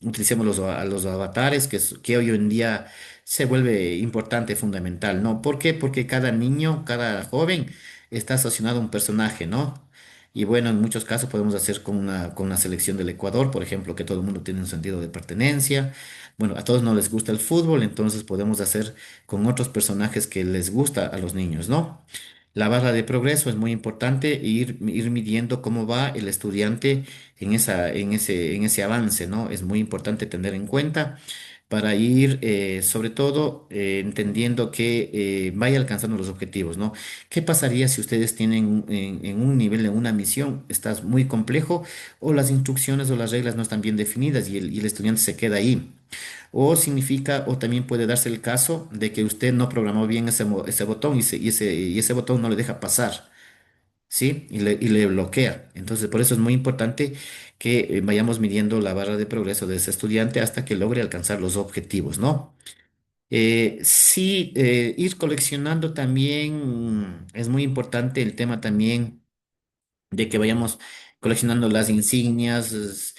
utilicemos a los avatares, que hoy en día se vuelve importante, fundamental, ¿no? ¿Por qué? Porque cada niño, cada joven está asociado a un personaje, ¿no? Y bueno, en muchos casos podemos hacer con una selección del Ecuador, por ejemplo, que todo el mundo tiene un sentido de pertenencia. Bueno, a todos no les gusta el fútbol, entonces podemos hacer con otros personajes que les gusta a los niños, ¿no? La barra de progreso es muy importante ir midiendo cómo va el estudiante en ese avance, ¿no? Es muy importante tener en cuenta para ir, sobre todo, entendiendo que vaya alcanzando los objetivos, ¿no? ¿Qué pasaría si ustedes tienen en un nivel, en una misión, está muy complejo o las instrucciones o las reglas no están bien definidas y el estudiante se queda ahí? O significa, o también puede darse el caso de que usted no programó bien ese botón y ese botón no le deja pasar, ¿sí? Y le bloquea. Entonces, por eso es muy importante que vayamos midiendo la barra de progreso de ese estudiante hasta que logre alcanzar los objetivos, ¿no? Sí, ir coleccionando también es muy importante el tema también de que vayamos coleccionando las insignias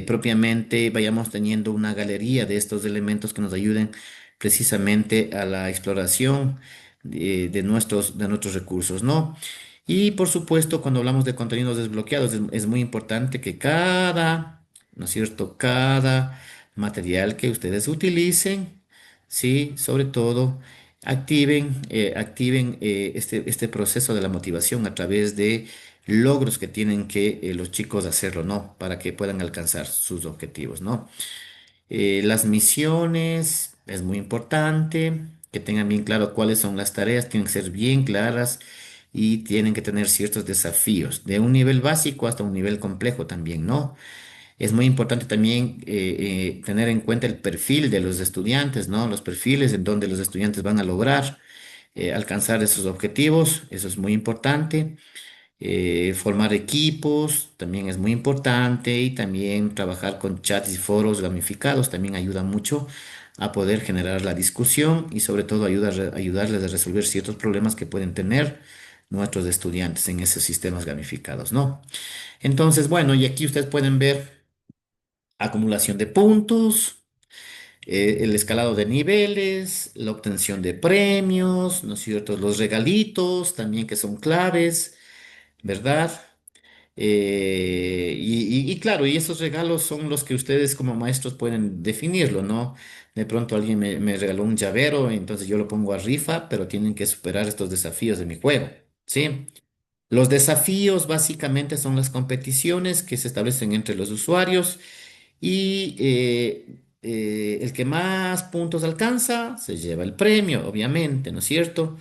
propiamente, vayamos teniendo una galería de estos elementos que nos ayuden precisamente a la exploración de nuestros recursos, ¿no? Y por supuesto, cuando hablamos de contenidos desbloqueados, es muy importante que ¿no es cierto? Cada material que ustedes utilicen, sí, sobre todo activen este proceso de la motivación a través de logros que tienen que los chicos hacerlo, ¿no? Para que puedan alcanzar sus objetivos, ¿no? Las misiones es muy importante, que tengan bien claro cuáles son las tareas, tienen que ser bien claras y tienen que tener ciertos desafíos, de un nivel básico hasta un nivel complejo también, ¿no? Es muy importante también tener en cuenta el perfil de los estudiantes, ¿no? Los perfiles en donde los estudiantes van a lograr alcanzar esos objetivos, eso es muy importante. Formar equipos también es muy importante y también trabajar con chats y foros gamificados también ayuda mucho a poder generar la discusión y sobre todo ayudarles a resolver ciertos problemas que pueden tener nuestros estudiantes en esos sistemas gamificados, ¿no? Entonces, bueno, y aquí ustedes pueden ver acumulación de puntos, el escalado de niveles, la obtención de premios, ¿no es cierto? Los regalitos también que son claves, ¿verdad? Y claro, y esos regalos son los que ustedes como maestros pueden definirlo, ¿no? De pronto alguien me regaló un llavero, entonces yo lo pongo a rifa, pero tienen que superar estos desafíos de mi juego, ¿sí? Los desafíos básicamente son las competiciones que se establecen entre los usuarios y el que más puntos alcanza se lleva el premio, obviamente, ¿no es cierto?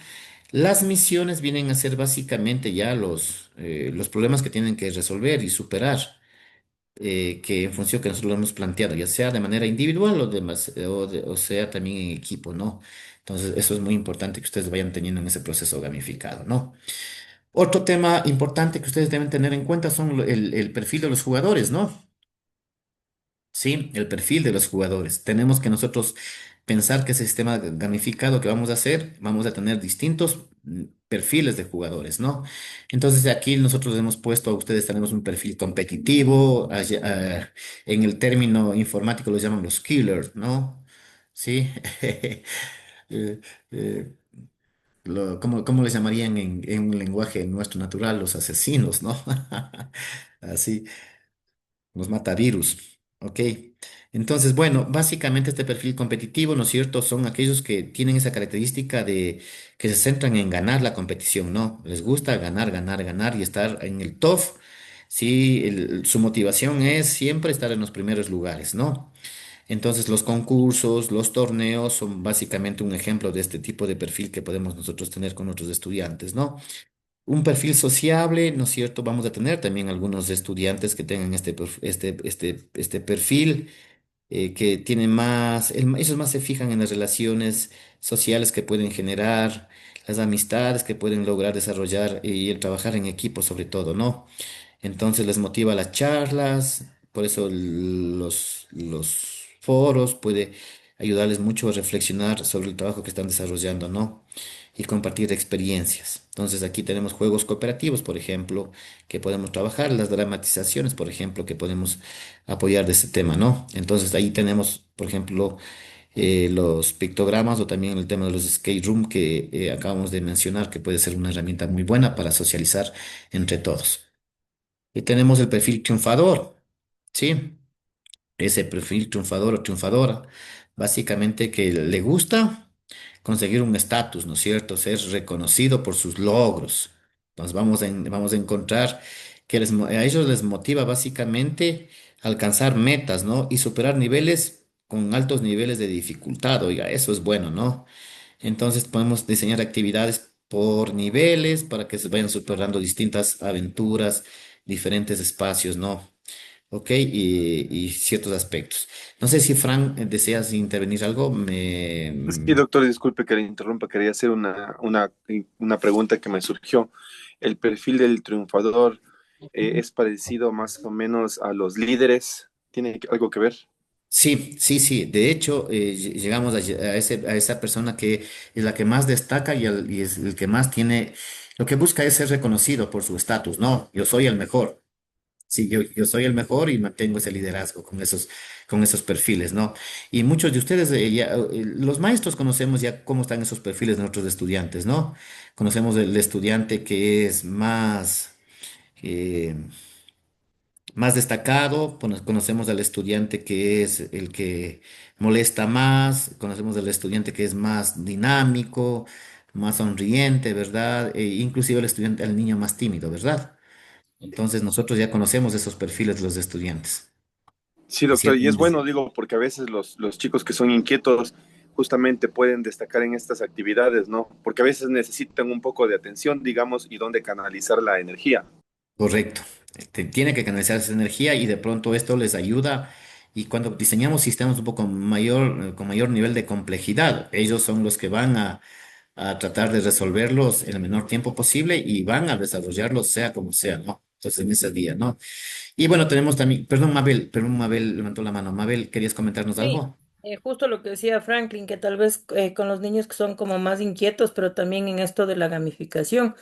Las misiones vienen a ser básicamente ya los problemas que tienen que resolver y superar, que en función que nosotros lo hemos planteado, ya sea de manera individual o sea también en equipo, ¿no? Entonces, eso es muy importante que ustedes vayan teniendo en ese proceso gamificado, ¿no? Otro tema importante que ustedes deben tener en cuenta son el perfil de los jugadores, ¿no? Sí, el perfil de los jugadores. Tenemos que nosotros pensar que ese sistema gamificado que vamos a hacer, vamos a tener distintos perfiles de jugadores, ¿no? Entonces aquí nosotros hemos puesto a ustedes, tenemos un perfil competitivo, en el término informático los llaman los killers, ¿no? Sí. Eh, eh, ¿cómo les llamarían en un lenguaje nuestro natural? Los asesinos, ¿no? Así. Los matavirus. Ok. Entonces, bueno, básicamente este perfil competitivo, ¿no es cierto? Son aquellos que tienen esa característica de que se centran en ganar la competición, ¿no? Les gusta ganar, ganar, ganar y estar en el top. Sí, su motivación es siempre estar en los primeros lugares, ¿no? Entonces, los concursos, los torneos son básicamente un ejemplo de este tipo de perfil que podemos nosotros tener con nuestros estudiantes, ¿no? Un perfil sociable, ¿no es cierto? Vamos a tener también algunos estudiantes que tengan este perfil, que tienen más, ellos más se fijan en las relaciones sociales que pueden generar, las amistades que pueden lograr desarrollar y el trabajar en equipo sobre todo, ¿no? Entonces les motiva las charlas, por eso los foros puede ayudarles mucho a reflexionar sobre el trabajo que están desarrollando, ¿no? Y compartir experiencias. Entonces aquí tenemos juegos cooperativos, por ejemplo, que podemos trabajar, las dramatizaciones, por ejemplo, que podemos apoyar de este tema, ¿no? Entonces ahí tenemos, por ejemplo, los pictogramas o también el tema de los skate room que acabamos de mencionar, que puede ser una herramienta muy buena para socializar entre todos. Y tenemos el perfil triunfador, ¿sí? Ese perfil triunfador o triunfadora, básicamente que le gusta conseguir un estatus, ¿no es cierto? Ser reconocido por sus logros. Entonces vamos a encontrar que a ellos les motiva básicamente alcanzar metas, ¿no? Y superar niveles con altos niveles de dificultad. Oiga, eso es bueno, ¿no? Entonces podemos diseñar actividades por niveles para que se vayan superando distintas aventuras, diferentes espacios, ¿no? Ok, y ciertos aspectos. No sé si Fran deseas intervenir algo. Sí, doctor, disculpe que le interrumpa, quería hacer una pregunta que me surgió. ¿El perfil del triunfador es parecido más o menos a los líderes? ¿Tiene algo que ver? Sí, sí, sí. De hecho, llegamos a esa persona que es la que más destaca y es el que más tiene, lo que busca es ser reconocido por su estatus. No, yo soy el mejor. Sí, yo soy el mejor y mantengo ese liderazgo con esos perfiles, ¿no? Y muchos de ustedes, los maestros conocemos ya cómo están esos perfiles de nuestros estudiantes, ¿no? Conocemos el estudiante que es eh, más destacado, conocemos al estudiante que es el que molesta más, conocemos al estudiante que es más dinámico, más sonriente, ¿verdad? Inclusive el niño más tímido, ¿verdad? Entonces nosotros ya conocemos esos perfiles de los estudiantes. Sí, De doctor, cierto, y es bueno, digo, porque a veces los chicos que son inquietos justamente pueden destacar en estas actividades, ¿no? Porque a veces necesitan un poco de atención, digamos, y dónde canalizar la energía. correcto. Tiene que canalizar esa energía y de pronto esto les ayuda. Y cuando diseñamos sistemas un poco mayor, con mayor nivel de complejidad, ellos son los que van a tratar de resolverlos en el menor tiempo posible y van a desarrollarlos sea como sea, ¿no? Entonces, en ese día, ¿no? Y bueno, tenemos también, perdón, Mabel levantó la mano. Mabel, ¿querías comentarnos Sí, algo? justo lo que decía Franklin, que tal vez con los niños que son como más inquietos, pero también en esto de la gamificación,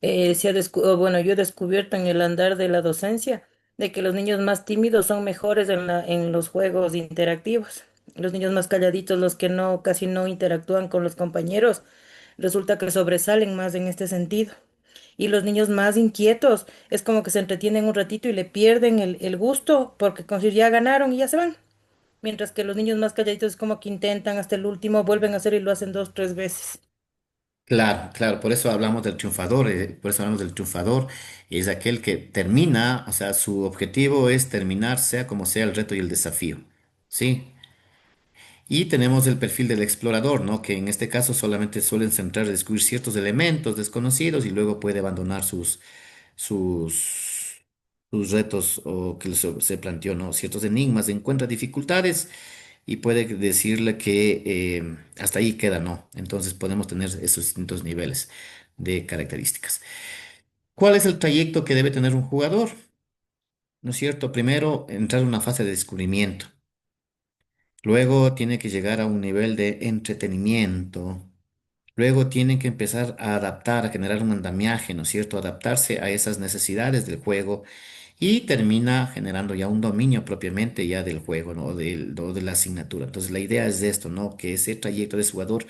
bueno, yo he descubierto en el andar de la docencia de que los niños más tímidos son mejores en los juegos interactivos. Los niños más calladitos, los que no, casi no interactúan con los compañeros, resulta que sobresalen más en este sentido. Y los niños más inquietos es como que se entretienen un ratito y le pierden el gusto porque con si ya ganaron y ya se van. Mientras que los niños más calladitos es como que intentan hasta el último, vuelven a hacer y lo hacen dos, tres veces. Claro, claro, por eso hablamos del triunfador, por eso hablamos del triunfador, es aquel que termina, o sea, su objetivo es terminar, sea como sea el reto y el desafío, ¿sí? Y tenemos el perfil del explorador, ¿no? Que en este caso solamente suelen centrar en descubrir ciertos elementos desconocidos y luego puede abandonar sus, sus retos o que se planteó, ¿no? Ciertos enigmas, encuentra dificultades y puede decirle que hasta ahí queda, ¿no? Entonces podemos tener esos distintos niveles de características. ¿Cuál es el trayecto que debe tener un jugador? ¿No es cierto? Primero, entrar en una fase de descubrimiento. Luego tiene que llegar a un nivel de entretenimiento. Luego tienen que empezar a adaptar, a generar un andamiaje, ¿no es cierto? Adaptarse a esas necesidades del juego y termina generando ya un dominio propiamente ya del juego, ¿no? O de la asignatura. Entonces la idea es de esto, ¿no? Que ese trayecto de jugador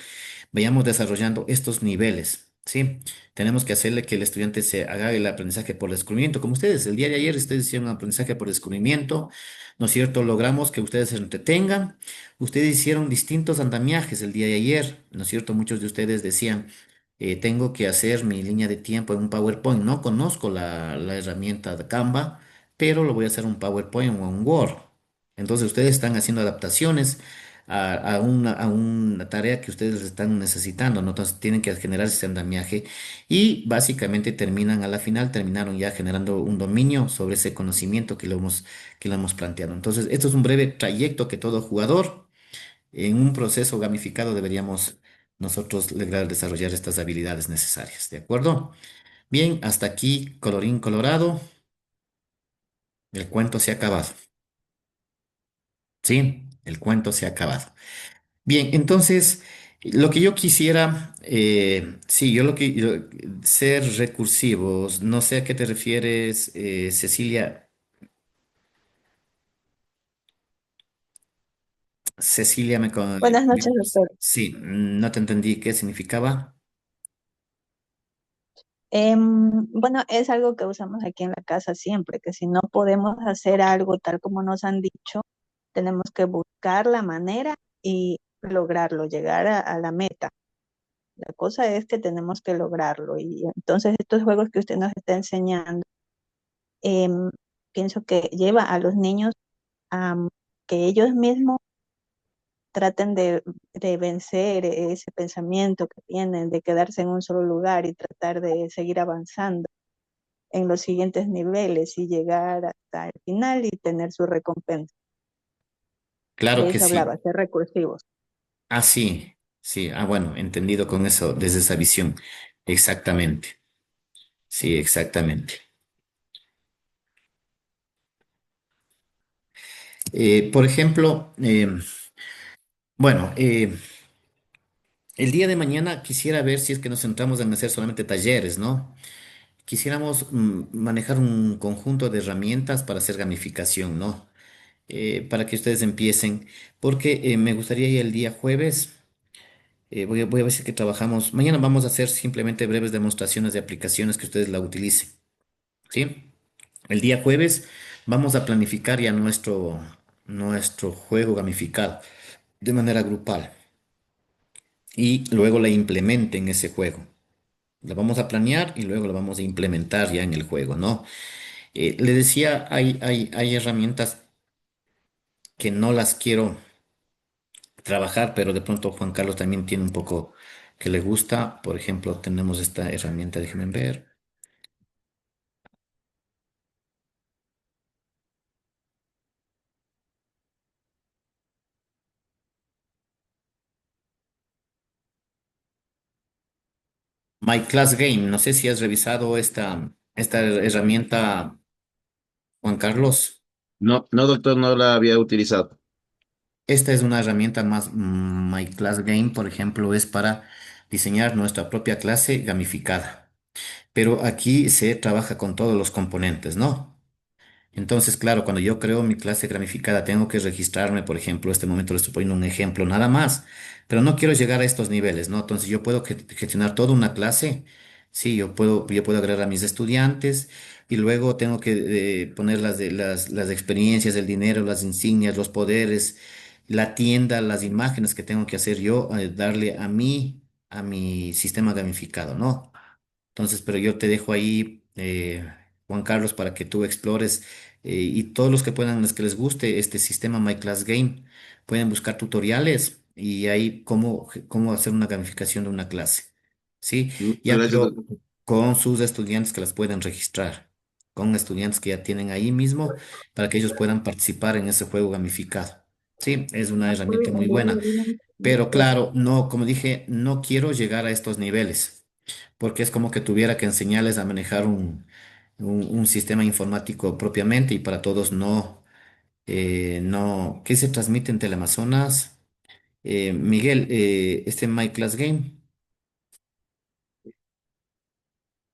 vayamos desarrollando estos niveles, ¿sí? Tenemos que hacerle que el estudiante se haga el aprendizaje por descubrimiento, como ustedes, el día de ayer ustedes hicieron un aprendizaje por descubrimiento, ¿no es cierto? Logramos que ustedes se entretengan, ustedes hicieron distintos andamiajes el día de ayer, ¿no es cierto? Muchos de ustedes decían, tengo que hacer mi línea de tiempo en un PowerPoint, no conozco la herramienta de Canva, pero lo voy a hacer en un PowerPoint o en un Word. Entonces ustedes están haciendo adaptaciones a una tarea que ustedes están necesitando, ¿no? Entonces tienen que generar ese andamiaje y básicamente terminan a la final, terminaron ya generando un dominio sobre ese conocimiento que lo hemos planteado. Entonces, esto es un breve trayecto que todo jugador en un proceso gamificado deberíamos nosotros lograr desarrollar estas habilidades necesarias, ¿de acuerdo? Bien, hasta aquí, colorín colorado, el cuento se ha acabado. Sí, el cuento se ha acabado. Bien, entonces, lo que yo quisiera, sí, ser recursivos, no sé a qué te refieres, Cecilia. Cecilia Buenas noches, doctor. sí, no te entendí qué significaba. Bueno, es algo que usamos aquí en la casa siempre, que si no podemos hacer algo tal como nos han dicho, tenemos que buscar la manera y lograrlo, llegar a la meta. La cosa es que tenemos que lograrlo. Y entonces estos juegos que usted nos está enseñando, em, pienso que lleva a los niños a que ellos mismos traten de vencer ese pensamiento que tienen de quedarse en un solo lugar y tratar de seguir avanzando en los siguientes niveles y llegar hasta el final y tener su recompensa. Claro De que eso sí. hablaba, ser recursivos. Ah, sí, sí. Ah, bueno, entendido con eso, desde esa visión. Exactamente. Sí, exactamente. Por ejemplo, bueno, el día de mañana quisiera ver si es que nos centramos en hacer solamente talleres, ¿no? Quisiéramos manejar un conjunto de herramientas para hacer gamificación, ¿no? Para que ustedes empiecen, porque me gustaría ir el día jueves. Voy a ver si es que trabajamos. Mañana vamos a hacer simplemente breves demostraciones de aplicaciones que ustedes la utilicen, ¿sí? El día jueves vamos a planificar ya nuestro juego gamificado de manera grupal y luego la implementen ese juego. La vamos a planear y luego la vamos a implementar ya en el juego, ¿no? Le decía, hay herramientas que no las quiero trabajar, pero de pronto Juan Carlos también tiene un poco que le gusta. Por ejemplo, tenemos esta herramienta, déjenme ver. My Class Game, no sé si has revisado esta herramienta, Juan Carlos. No, no, doctor, no la había utilizado. Esta es una herramienta más, My Class Game, por ejemplo, es para diseñar nuestra propia clase gamificada. Pero aquí se trabaja con todos los componentes, ¿no? Entonces, claro, cuando yo creo mi clase gamificada, tengo que registrarme, por ejemplo, este momento le estoy poniendo un ejemplo nada más, pero no quiero llegar a estos niveles, ¿no? Entonces, yo puedo gestionar toda una clase, sí, yo puedo agregar a mis estudiantes y luego tengo que poner las experiencias, el dinero, las insignias, los poderes, la tienda, las imágenes que tengo que hacer yo, darle a mi sistema gamificado, ¿no? Entonces, pero yo te dejo ahí, Juan Carlos, para que tú explores y todos los que puedan, los que les guste este sistema My Class Game, pueden buscar tutoriales y ahí cómo hacer una gamificación de una clase. ¿Sí? Muchas Ya, gracias, pero doctor. con sus estudiantes que las pueden registrar, con estudiantes que ya tienen ahí mismo, para que ellos puedan participar en ese juego gamificado. Sí, es una herramienta muy buena. Pero claro, no, como dije, no quiero llegar a estos niveles porque es como que tuviera que enseñarles a manejar un sistema informático propiamente y para todos no. ¿Qué se transmite en Teleamazonas? Miguel, este My Class Game,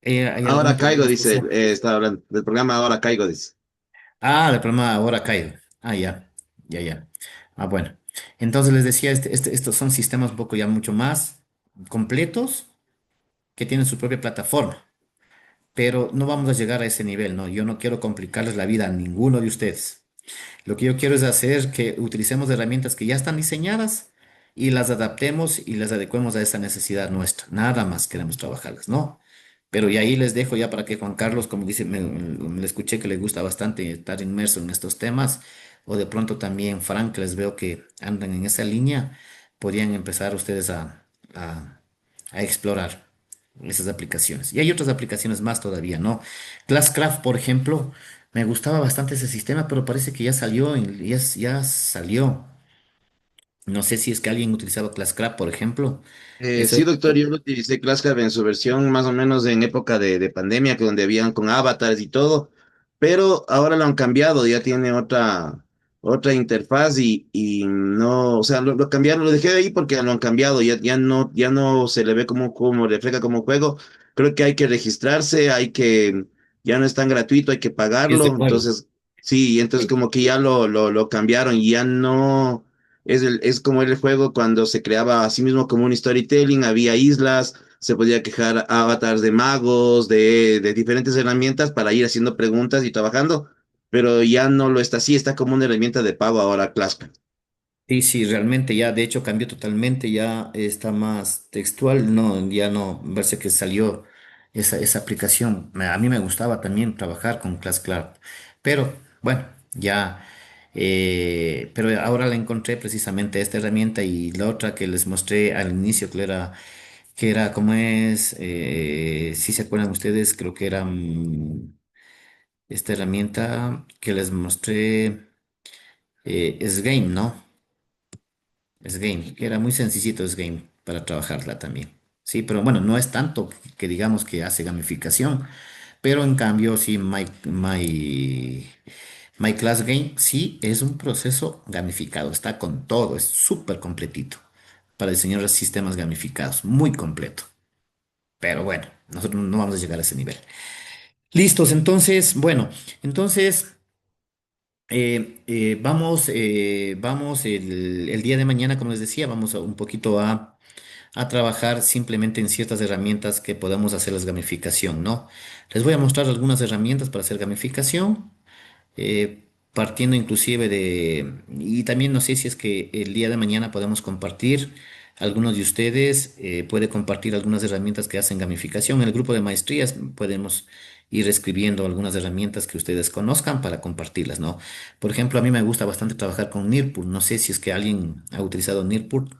¿hay Ahora alguno que caigo, tengas dice, especial? estaba hablando del programa Ahora caigo, dice. Ah, del programa Ahora Caído. Ah, ya, ya, ya. Ah, bueno. Entonces les decía, estos son sistemas un poco ya mucho más completos que tienen su propia plataforma. Pero no vamos a llegar a ese nivel, ¿no? Yo no quiero complicarles la vida a ninguno de ustedes. Lo que yo quiero es hacer que utilicemos herramientas que ya están diseñadas y las adaptemos y las adecuemos a esa necesidad nuestra. Nada más queremos trabajarlas, ¿no? Pero y ahí les dejo ya para que Juan Carlos, como dice, me escuché que le gusta bastante estar inmerso en estos temas, o de pronto también Frank, que les veo que andan en esa línea, podrían empezar ustedes a, a explorar esas aplicaciones. Y hay otras aplicaciones más todavía, ¿no? Classcraft, por ejemplo. Me gustaba bastante ese sistema, pero parece que ya salió, ya salió. No sé si es que alguien utilizaba ClassCraft, por ejemplo. Eso, Sí, doctor, yo lo utilicé ClassCraft en su versión más o menos en época de pandemia, que donde habían con avatars y todo, pero ahora lo han cambiado, ya tiene otra interfaz y no, o sea, lo cambiaron, lo dejé ahí porque lo han cambiado, ya no se le ve como refleja como juego. Creo que hay que registrarse, ya no es tan gratuito, hay que es pagarlo, de pago. entonces, sí, entonces Sí. como que ya lo cambiaron y ya no. Es como el juego cuando se creaba a sí mismo como un storytelling, había islas, se podía quejar avatars de magos, de diferentes herramientas para ir haciendo preguntas y trabajando, pero ya no lo está así, está como una herramienta de pago ahora, Classcraft. Sí, sí, realmente ya, de hecho cambió totalmente, ya está más textual, no, ya no, me parece que salió esa aplicación. A mí me gustaba también trabajar con ClassClark, pero bueno, ya, pero ahora la encontré precisamente esta herramienta y la otra que les mostré al inicio, que era, ¿cómo es? Si se acuerdan ustedes, creo que era esta herramienta que les mostré, es Game, ¿no? Es Game, que era muy sencillito es Game para trabajarla también. Sí, pero bueno, no es tanto que digamos que hace gamificación, pero en cambio sí, My Class Game sí es un proceso gamificado, está con todo, es súper completito para diseñar sistemas gamificados, muy completo. Pero bueno, nosotros no vamos a llegar a ese nivel. Listos, entonces, bueno, entonces vamos el día de mañana, como les decía, vamos un poquito a trabajar simplemente en ciertas herramientas que podamos hacer las gamificación, ¿no? Les voy a mostrar algunas herramientas para hacer gamificación, partiendo inclusive y también no sé si es que el día de mañana podemos compartir, algunos de ustedes puede compartir algunas herramientas que hacen gamificación. En el grupo de maestrías podemos ir escribiendo algunas herramientas que ustedes conozcan para compartirlas, ¿no? Por ejemplo, a mí me gusta bastante trabajar con Nearpod. No sé si es que alguien ha utilizado Nearpod.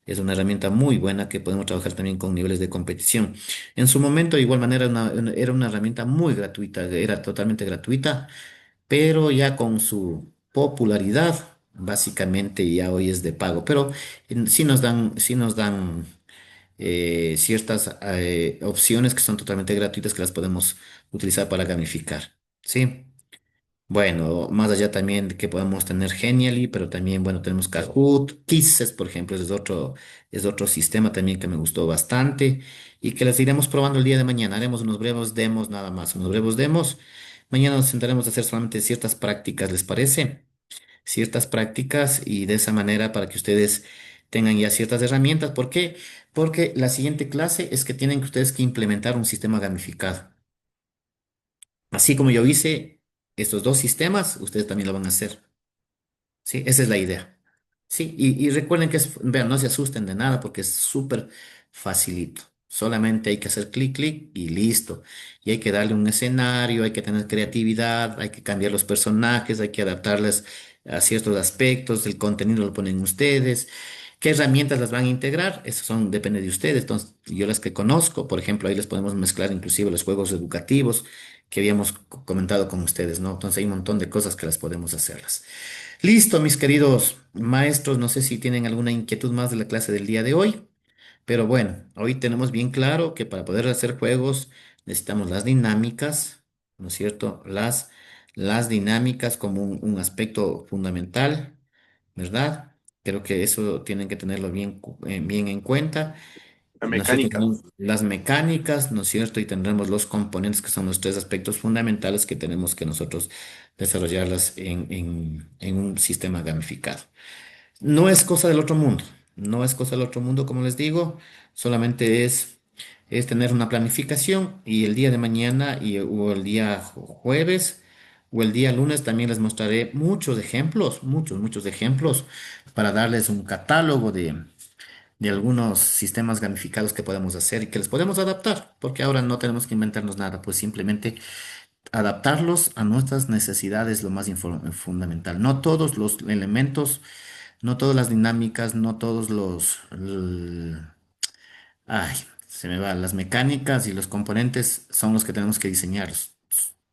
Es una herramienta muy buena que podemos trabajar también con niveles de competición. En su momento, de igual manera, era una herramienta muy gratuita, era totalmente gratuita, pero ya con su popularidad, básicamente ya hoy es de pago. Pero sí nos dan ciertas opciones que son totalmente gratuitas que las podemos utilizar para gamificar. ¿Sí? Bueno, más allá también de que podemos tener Genially, pero también, bueno, tenemos Kahoot, Kisses, por ejemplo, es otro sistema también que me gustó bastante y que las iremos probando el día de mañana. Haremos unos breves demos nada más, unos breves demos. Mañana nos sentaremos a hacer solamente ciertas prácticas, ¿les parece? Ciertas prácticas y de esa manera para que ustedes tengan ya ciertas herramientas. ¿Por qué? Porque la siguiente clase es que tienen que ustedes que implementar un sistema gamificado. Así como yo hice estos dos sistemas, ustedes también lo van a hacer. Sí, esa es la idea. Sí, y recuerden que vean, no se asusten de nada porque es súper facilito. Solamente hay que hacer clic, clic y listo. Y hay que darle un escenario, hay que tener creatividad, hay que cambiar los personajes, hay que adaptarles a ciertos aspectos, el contenido lo ponen ustedes. ¿Qué herramientas las van a integrar? Eso son, depende de ustedes. Entonces, yo las que conozco, por ejemplo, ahí les podemos mezclar inclusive los juegos educativos que habíamos comentado con ustedes, ¿no? Entonces hay un montón de cosas que las podemos hacerlas. Listo, mis queridos maestros, no sé si tienen alguna inquietud más de la clase del día de hoy, pero bueno, hoy tenemos bien claro que para poder hacer juegos necesitamos las dinámicas, ¿no es cierto? Las dinámicas como un aspecto fundamental, ¿verdad? Creo que eso tienen que tenerlo bien en cuenta. La ¿No es cierto? mecánica. Tenemos las mecánicas, ¿no es cierto? Y tendremos los componentes que son los tres aspectos fundamentales que tenemos que nosotros desarrollarlas en un sistema gamificado. No es cosa del otro mundo, no es cosa del otro mundo, como les digo, solamente es tener una planificación y el día de mañana o el día jueves o el día lunes también les mostraré muchos ejemplos, muchos ejemplos para darles un catálogo de algunos sistemas gamificados que podemos hacer y que les podemos adaptar, porque ahora no tenemos que inventarnos nada, pues simplemente adaptarlos a nuestras necesidades, lo más fundamental. No todos los elementos, no todas las dinámicas, no todos ay, se me va, las mecánicas y los componentes son los que tenemos que diseñarlos.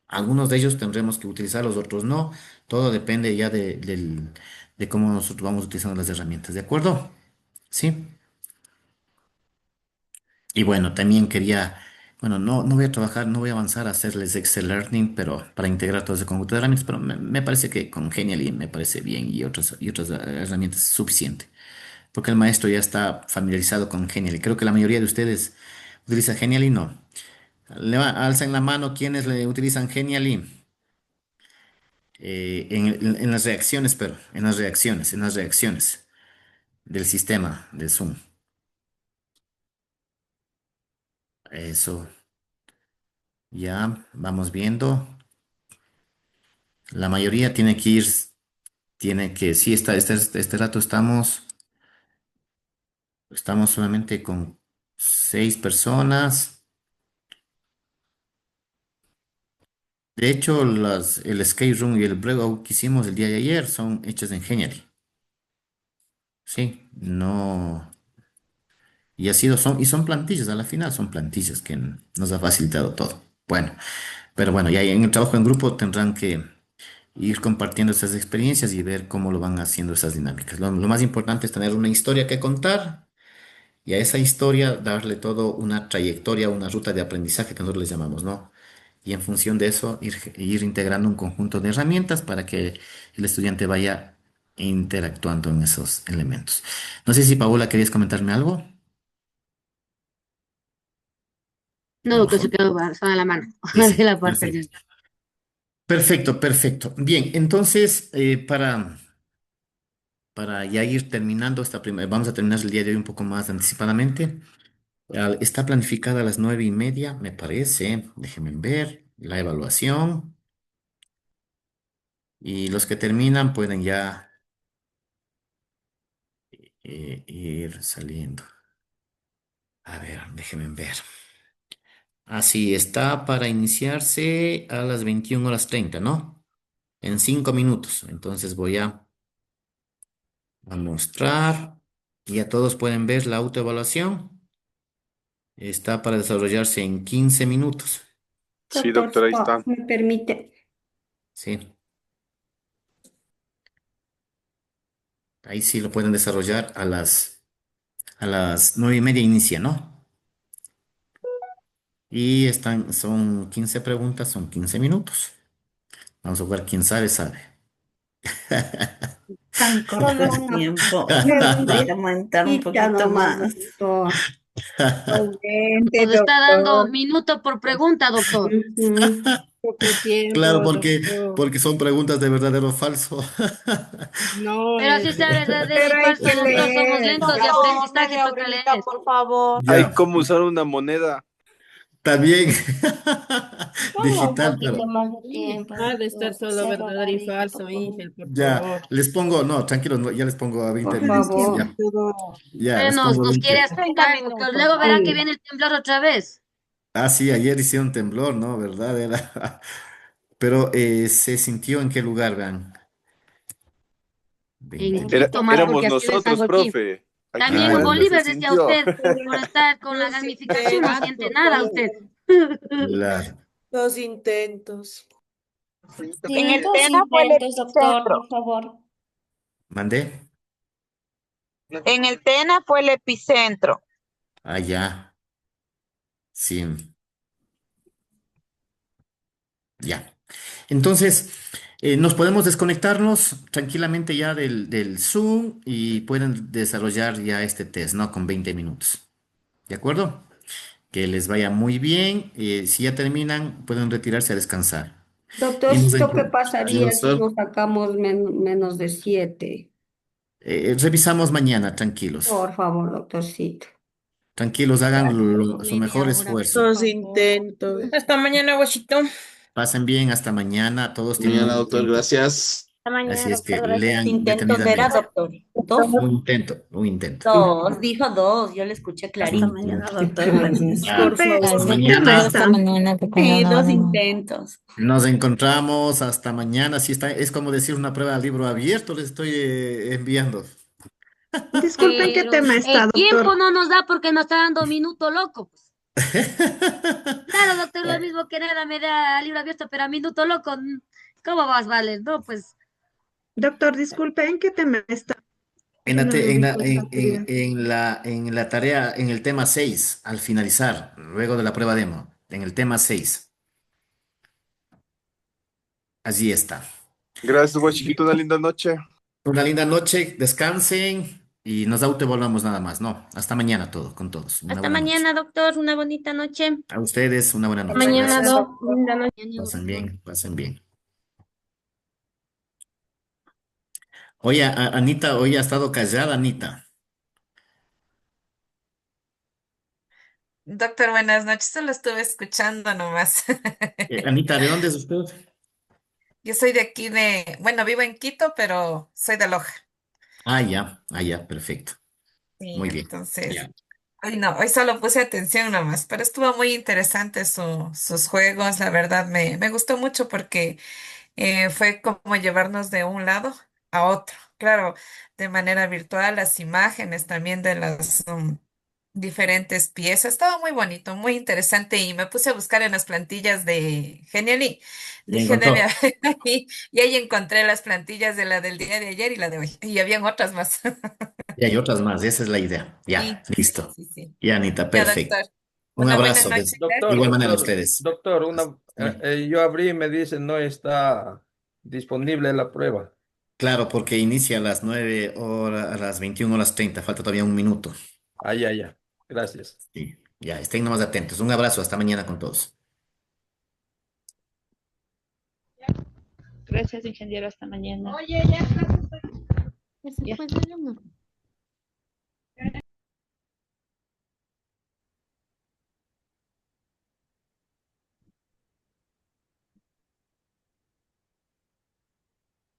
Algunos de ellos tendremos que utilizarlos, otros no. Todo depende ya de cómo nosotros vamos utilizando las herramientas, ¿de acuerdo? Sí. Y bueno, también quería, bueno, no voy a trabajar, no voy a avanzar a hacerles Excel Learning, pero para integrar todo ese conjunto de herramientas, pero me parece que con Genially me parece bien y otras herramientas es suficiente, porque el maestro ya está familiarizado con Genially. Creo que la mayoría de ustedes utiliza Genially, no. Alzan la mano quienes le utilizan Genially en las reacciones, pero en las reacciones del sistema de Zoom. Eso, ya vamos viendo. La mayoría tiene que ir Tiene que, sí, este rato estamos solamente con 6 personas. De hecho, el skate room y el breakout que hicimos el día de ayer son hechos de Engineering. Sí, no. Y son plantillas, a la final son plantillas que nos ha facilitado todo. Bueno, pero bueno, ya en el trabajo en grupo tendrán que ir compartiendo esas experiencias y ver cómo lo van haciendo esas dinámicas. Lo más importante es tener una historia que contar y a esa historia darle todo una trayectoria, una ruta de aprendizaje que nosotros les llamamos, ¿no? Y en función de eso ir integrando un conjunto de herramientas para que el estudiante vaya interactuando en esos elementos. No sé si Paola querías comentarme algo. A No, lo doctor, se mejor. quedó basada en la mano. Dice, De la parte perfecto. de... Perfecto, perfecto. Bien, entonces, para ya ir terminando vamos a terminar el día de hoy un poco más anticipadamente. Está planificada a las 9:30, me parece. Déjenme ver la evaluación. Y los que terminan pueden ya ir saliendo. A ver, déjenme ver. Así está para iniciarse a las 21:30, ¿no? En 5 minutos. Entonces voy a mostrar. Ya todos pueden ver la autoevaluación. Está para desarrollarse en 15 minutos. Sí, Doctor, doctor, ahí está. me permite. Sí, ahí sí lo pueden desarrollar a las 9:30 inicia, ¿no? Y son 15 preguntas, son 15 minutos. Vamos a jugar, quién sabe, sabe. Tan corto Solo el una tiempo. Voy a aumentar un preguntita poquito nomás, más. doctor. Excelente, Nos está dando doctor. minuto por pregunta, doctor. Ujú. Poco Claro, tiempo, doctor. porque son preguntas de verdadero o falso. No, Pero si sea verdadero pero y hay falso, que doctor, somos leer. lentos de Doctor, aprendizaje, media toca leer. horita, por favor. Hay Ya, cómo usar una moneda. también Ponga un digital, poquito pero más de tiempo, Ha de estar doctor. solo Sea verdadero y rogadizo, falso, por favor. Ángel, por ya favor. les pongo, no, tranquilos, no, ya les pongo a 20 Por Pero es minutos. que favor. Ya, todo. ya Usted les nos, pongo nos quiere 20. 30 asustar, doctor. minutos. Luego verá que Sí. viene el temblor otra vez. Ah, sí, ayer hicieron temblor, ¿no? ¿Verdad? Pero se sintió en qué lugar, vean. En 20 Quito más, Éramos porque ha sido en nosotros, Sangoquín. profe. Aquí También Ah, en fue ya. donde se Bolívar, decía sintió. usted, por estar con la Dos gamificación, no intentos, siente nada usted. Claro. dos intentos. En Sí, el dos TENA fue el intentos, doctor, epicentro. por favor. ¿Mandé? En el TENA fue el epicentro. Ah, ya. Sí, ya. Entonces, nos podemos desconectarnos tranquilamente ya del Zoom y pueden desarrollar ya este test, ¿no? Con 20 minutos. ¿De acuerdo? Que les vaya muy bien. Si ya terminan, pueden retirarse a descansar. Y Doctorcito, ¿qué Sí, pasaría si doctor. nos sacamos menos de 7? revisamos mañana, tranquilos. Por favor, doctorcito. Tranquilos, hagan su mejor Media hora, por esfuerzo. Dos favor. intentos. Hasta mañana, guachito. Pasen bien hasta mañana. Todos tienen Mañana, un doctor, tiempo. gracias. Hasta Así mañana, es que doctor. Gracias. lean Intentos era, detenidamente. doctor. Dos, Un intento, un intento. dos, dijo dos, yo le escuché Un Hasta clarito. mañana, intento. doctor. Gracias. Ya, Por Disculpe, favor. hasta ¿qué me mañana. Hasta está? mañana, que Sí, tengan una dos buena noche. intentos. Nos encontramos hasta mañana. Sí está, es como decir una prueba a libro abierto, les estoy enviando. Disculpen, ¿qué Pero tema está, el tiempo doctor? no nos da porque nos está dando minuto loco, pues. Claro, doctor, lo mismo que nada me da libro abierto, pero a minuto loco, ¿cómo vas, vale? No, pues. Doctor, disculpe, ¿en qué tema está? En Que la, no lo te- en la, ubico esa en, actividad. en la tarea, en el tema 6 al finalizar, luego de la prueba demo, en el tema 6 allí está. Gracias, guachito. Una linda noche. Una linda noche, descansen y nos autoevaluamos nada más, ¿no? Hasta mañana con todos. Una Hasta buena noche. mañana, doctor, una bonita noche. A ustedes, una buena Hasta noche. mañana, Gracias. Doc. Linda noche. Mañana, Pasen doctor. bien, pasen bien. Oye, Anita, hoy ha estado callada, Anita. Doctor, buenas noches, solo estuve escuchando nomás. Anita, ¿de dónde es usted? Yo soy de aquí bueno, vivo en Quito, pero soy de Loja. Ah, ya, perfecto. Sí, Muy bien. entonces, Ya. hoy no, hoy solo puse atención nomás, pero estuvo muy interesante sus juegos, la verdad me gustó mucho porque fue como llevarnos de un lado a otro. Claro, de manera virtual, las imágenes también de las diferentes piezas. Estaba muy bonito, muy interesante y me puse a buscar en las plantillas de Genially. Ya Dije, debe encontró. haber ahí. Y ahí encontré las plantillas de la del día de ayer y la de hoy. Y habían otras más. Y hay otras más, esa es la idea. Ya, Sí, sí, listo. sí, sí. Ya, Anita, Ya, perfecto. doctor. Un Una buena abrazo. noche. De Gracias. igual manera a ustedes. Doctor, Sí. yo abrí y me dice no está disponible la prueba. Claro, porque inicia a las 9 horas, a las 21:30. Falta todavía un minuto. Ah, ya, ya. Gracias. Sí. Ya, estén nomás atentos. Un abrazo. Hasta mañana con todos. Gracias, ingeniero. Hasta mañana. Oye, ya. Ya se Ya. fue, Selena.